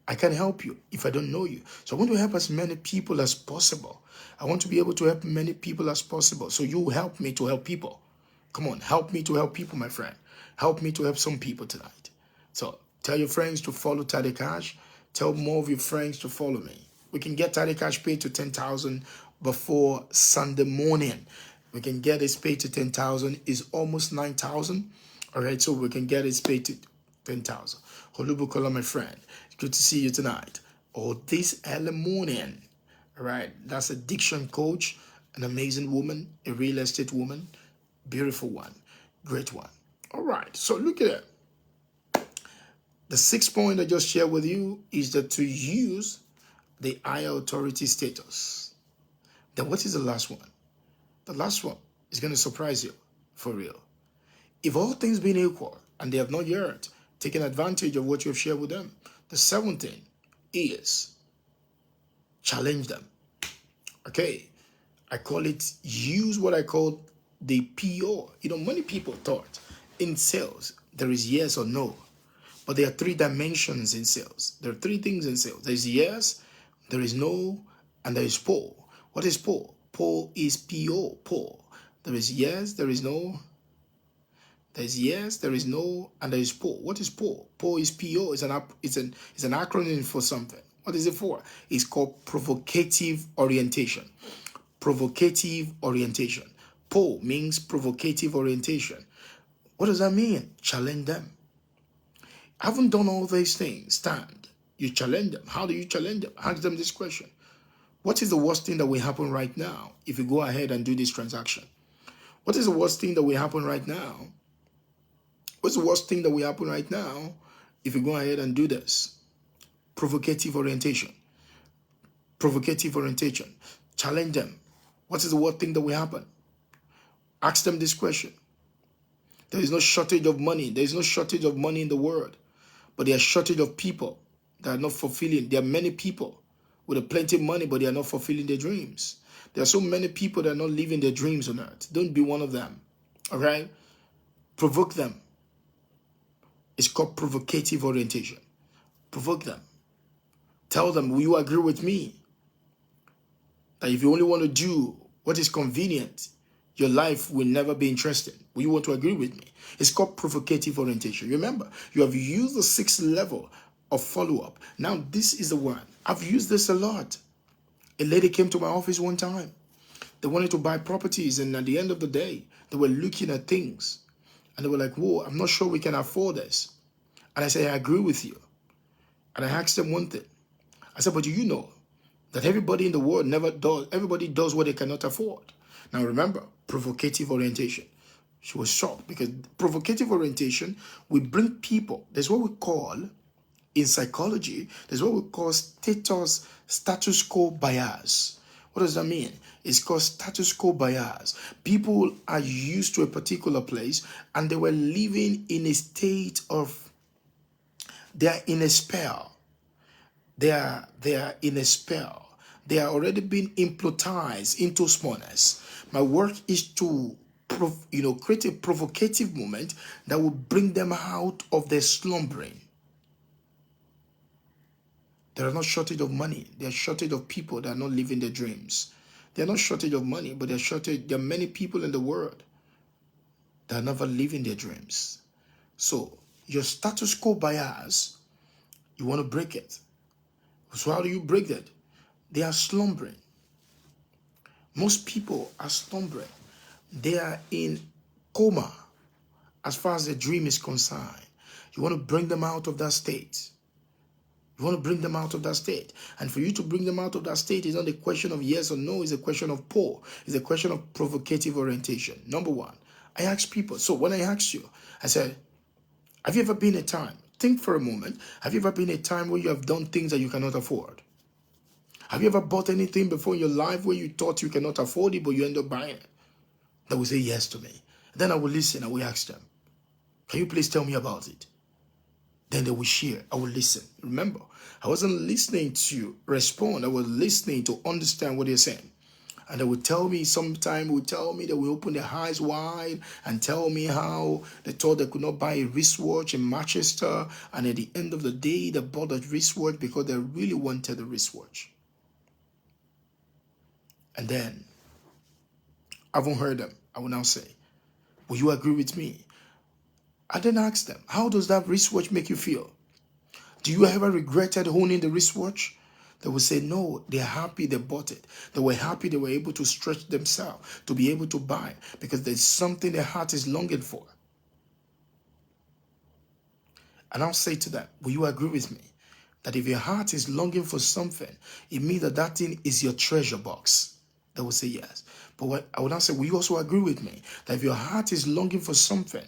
I can't help you if I don't know you. So I want to help as many people as possible. I want to be able to help many people as possible. So you help me to help people. Come on, help me to help people, my friend. Help me to help some people tonight. So tell your friends to follow Taddy Cash. Tell more of your friends to follow me. We can get Taddy Cash paid to 10,000 before Sunday morning. We can get his paid to 10,000. It's almost 9,000. All right, so we can get his paid to 10,000. Holubukola, my friend. Good to see you tonight. Or this early morning. All right, that's a diction coach, an amazing woman, a real estate woman, beautiful one, great one. All right, so look at it. The 6th point I just shared with you is that to use the higher authority status. Then what is the last one? The last one is going to surprise you, for real. If all things being equal and they have not yet taken advantage of what you have shared with them, the 7th thing is challenge them. Okay, I call it, use what I call the PO. You know, many people thought in sales there is yes or no. But there are 3 dimensions in sales. There are 3 things in sales. There is yes, there is no, and there is PO. What is PO? PO is PO. PO. There is yes, there is no. There is yes, there is no, and there is PO. What is PO? PO is PO. It's an acronym for something. What is it for? It's called provocative orientation. Provocative orientation. PO means provocative orientation. What does that mean? Challenge them. I haven't done all these things. Stand. You challenge them. How do you challenge them? Ask them this question. What is the worst thing that will happen right now if you go ahead and do this transaction? What is the worst thing that will happen right now? What's the worst thing that will happen right now if you go ahead and do this? Provocative orientation. Provocative orientation. Challenge them. What is the worst thing that will happen? Ask them this question. There is no shortage of money. There is no shortage of money in the world. But there are shortage of people that are not fulfilling. There are many people with a plenty of money, but they are not fulfilling their dreams. There are so many people that are not living their dreams on earth. Don't be one of them. All right? Provoke them. It's called provocative orientation. Provoke them. Tell them, will you agree with me that if you only want to do what is convenient, your life will never be interesting? Will you want to agree with me? It's called provocative orientation. Remember, you have used the 6th level of follow-up. Now, this is the one. I've used this a lot. A lady came to my office one time. They wanted to buy properties, and at the end of the day, they were looking at things. And they were like, whoa, I'm not sure we can afford this. And I said, I agree with you. And I asked them one thing. I said, but do you know that everybody in the world everybody does what they cannot afford? Now remember, provocative orientation. She was shocked because provocative orientation will bring people. There's what we call, in psychology, there's what we call status quo bias. What does that mean? It's called status quo bias. People are used to a particular place and they were living in a state of, they are in a spell. They are in a spell. They are already being hypnotized into smallness. My work is to create a provocative moment that will bring them out of their slumbering. There are not shortage of money. There are shortage of people that are not living their dreams. There are not shortage of money, but there are many people in the world that are never living their dreams. So your status quo bias, you want to break it. So how do you break that? They are slumbering. Most people are slumbering. They are in coma as far as the dream is concerned. You want to bring them out of that state. You want to bring them out of that state. And for you to bring them out of that state is not a question of yes or no. It's a question of pull. It's a question of provocative orientation. Number one, I ask people. So when I asked you, I said, have you ever been a time? Think for a moment. Have you ever been a time where you have done things that you cannot afford? Have you ever bought anything before in your life where you thought you cannot afford it, but you end up buying it? They will say yes to me. Then I will listen. I will ask them, can you please tell me about it? Then they will share. I will listen. Remember, I wasn't listening to respond. I was listening to understand what they're saying. And they would tell me, sometime would tell me, they will open their eyes wide and tell me how they thought they could not buy a wristwatch in Manchester. And at the end of the day, they bought a wristwatch because they really wanted a wristwatch. And then, I haven't heard them. I will now say, will you agree with me? I then ask them, how does that wristwatch make you feel? Do you ever regretted owning the wristwatch? They will say, no, they're happy they bought it. They were happy they were able to stretch themselves to be able to buy because there's something their heart is longing for. And I'll say to them, will you agree with me that if your heart is longing for something, it means that that thing is your treasure box? They will say yes. But what I would now say, will you also agree with me that if your heart is longing for something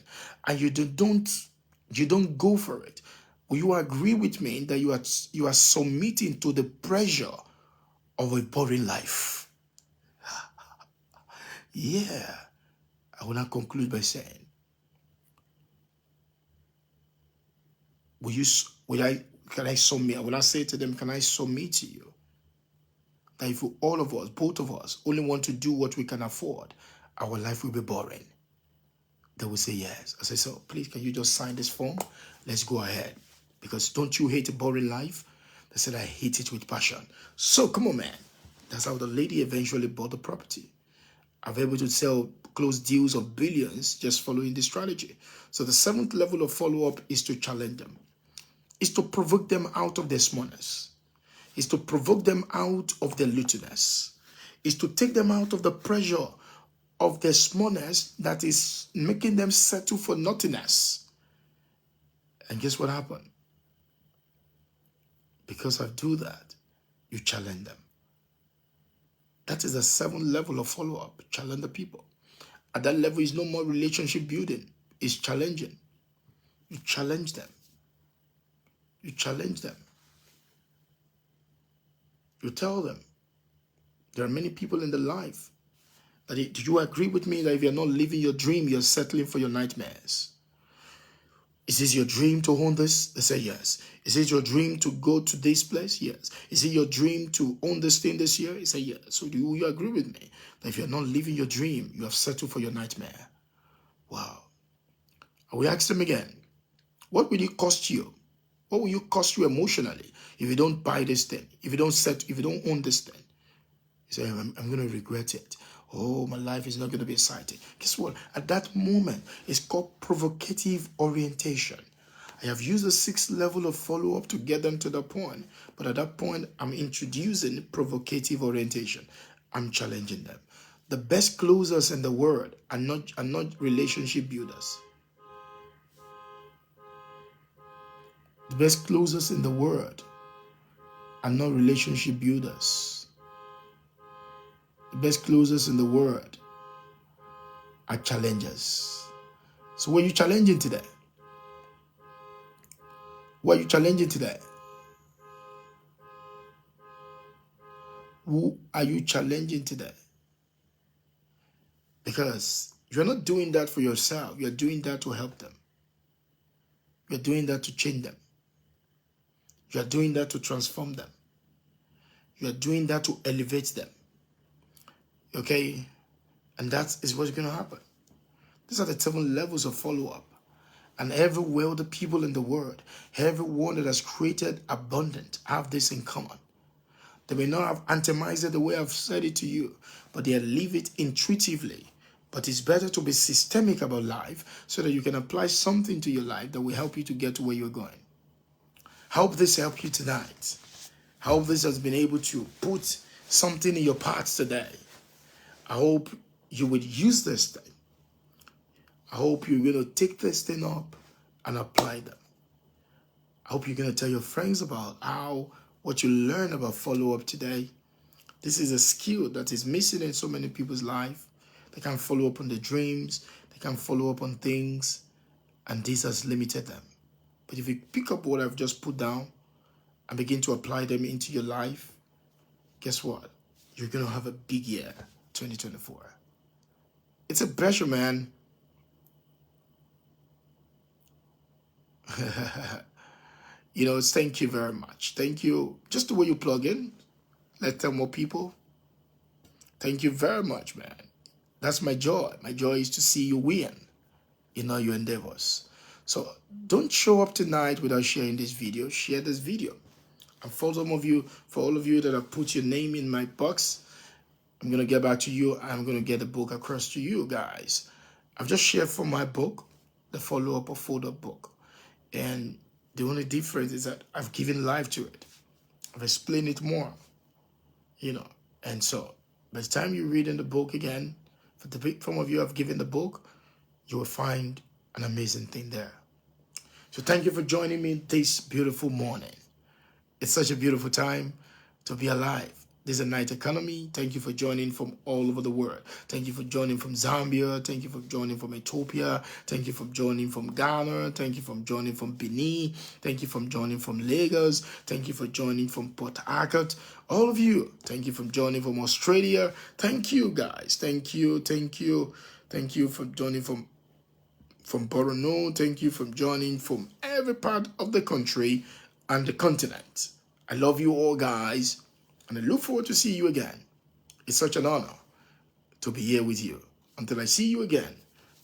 and you don't go for it, will you agree with me that you are submitting to the pressure of a boring life? Yeah. I will now conclude by saying, can I submit? I will not say to them, can I submit to you that if all of us, both of us, only want to do what we can afford, our life will be boring? They will say yes. I say, so please, can you just sign this form? Let's go ahead. Because don't you hate a boring life? They said, I hate it with passion. So come on, man. That's how the lady eventually bought the property. I've been able to sell close deals of billions just following this strategy. So the seventh level of follow-up is to challenge them. Is to provoke them out of their smallness. Is to provoke them out of their littleness. Is to take them out of the pressure of their smallness that is making them settle for nothingness. And guess what happened? Because I do that, you challenge them. That is the seventh level of follow-up. Challenge the people. At that level is no more relationship building. It's challenging. You challenge them. You challenge them. You tell them. There are many people in the life. Do you agree with me that if you're not living your dream, you're settling for your nightmares? Is this your dream to own this? They say yes. Is it your dream to go to this place? Yes. Is it your dream to own this thing this year? They say yes. So do you agree with me that if you're not living your dream, you have settled for your nightmare? Wow. And we ask them again, what will it cost you? What will you cost you emotionally if you don't buy this thing? If you don't own this thing? You say, I'm going to regret it. Oh, my life is not going to be exciting. Guess what? At that moment, it's called provocative orientation. I have used the sixth level of follow-up to get them to the point. But at that point, I'm introducing provocative orientation. I'm challenging them. The best closers in the world are not relationship builders. The best closers in the world are not relationship builders. The best closers in the world are challengers. So what are you challenging today? What are you challenging today? Who are you challenging today? Because you're not doing that for yourself. You're doing that to help them. You're doing that to change them. You're doing that to transform them. You are doing that to elevate them. Okay? And that is what's going to happen. These are the 7 levels of follow-up. And every wealthy people in the world, everyone that has created abundant, have this in common. They may not have antemized it the way I've said it to you, but they live it intuitively. But it's better to be systemic about life so that you can apply something to your life that will help you to get to where you're going. Hope this helped you tonight. Hope this has been able to put something in your paths today. I hope you would use this thing. I hope you're going to take this thing up and apply them. I hope you're going to tell your friends about what you learned about follow-up today. This is a skill that is missing in so many people's life. They can't follow up on their dreams. They can't follow up on things. And this has limited them. But if you pick up what I've just put down and begin to apply them into your life, guess what? You're going to have a big year, 2024. It's a pleasure, man. Thank you very much. Thank you. Just the way you plug in, let's tell more people. Thank you very much, man. That's my joy. My joy is to see you win in all your endeavors. So don't show up tonight without sharing this video. Share this video. And for all of you that have put your name in my box, I'm going to get back to you. I'm going to get the book across to you guys. I've just shared from my book, the follow-up or fold-up book. And the only difference is that I've given life to it. I've explained it more, And so by the time you read in the book again, for the big some of you have given the book, you will find an amazing thing there. So thank you for joining me this beautiful morning. It's such a beautiful time to be alive. This is a night economy. Thank you for joining from all over the world. Thank you for joining from Zambia. Thank you for joining from Ethiopia. Thank you for joining from Ghana. Thank you for joining from Benin. Thank you for joining from Lagos. Thank you for joining from Port Harcourt. All of you, thank you for joining from Australia. Thank you, guys. Thank you. Thank you. Thank you for joining from Borno. Thank you for joining from every part of the country and the continent. I love you all, guys. And I look forward to see you again. It's such an honor to be here with you. Until I see you again,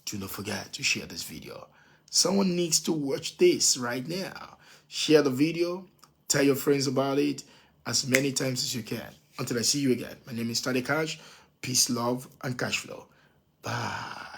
do not forget to share this video. Someone needs to watch this right now. Share the video. Tell your friends about it as many times as you can. Until I see you again, my name is Tade Cash. Peace, love, and cash flow. Bye.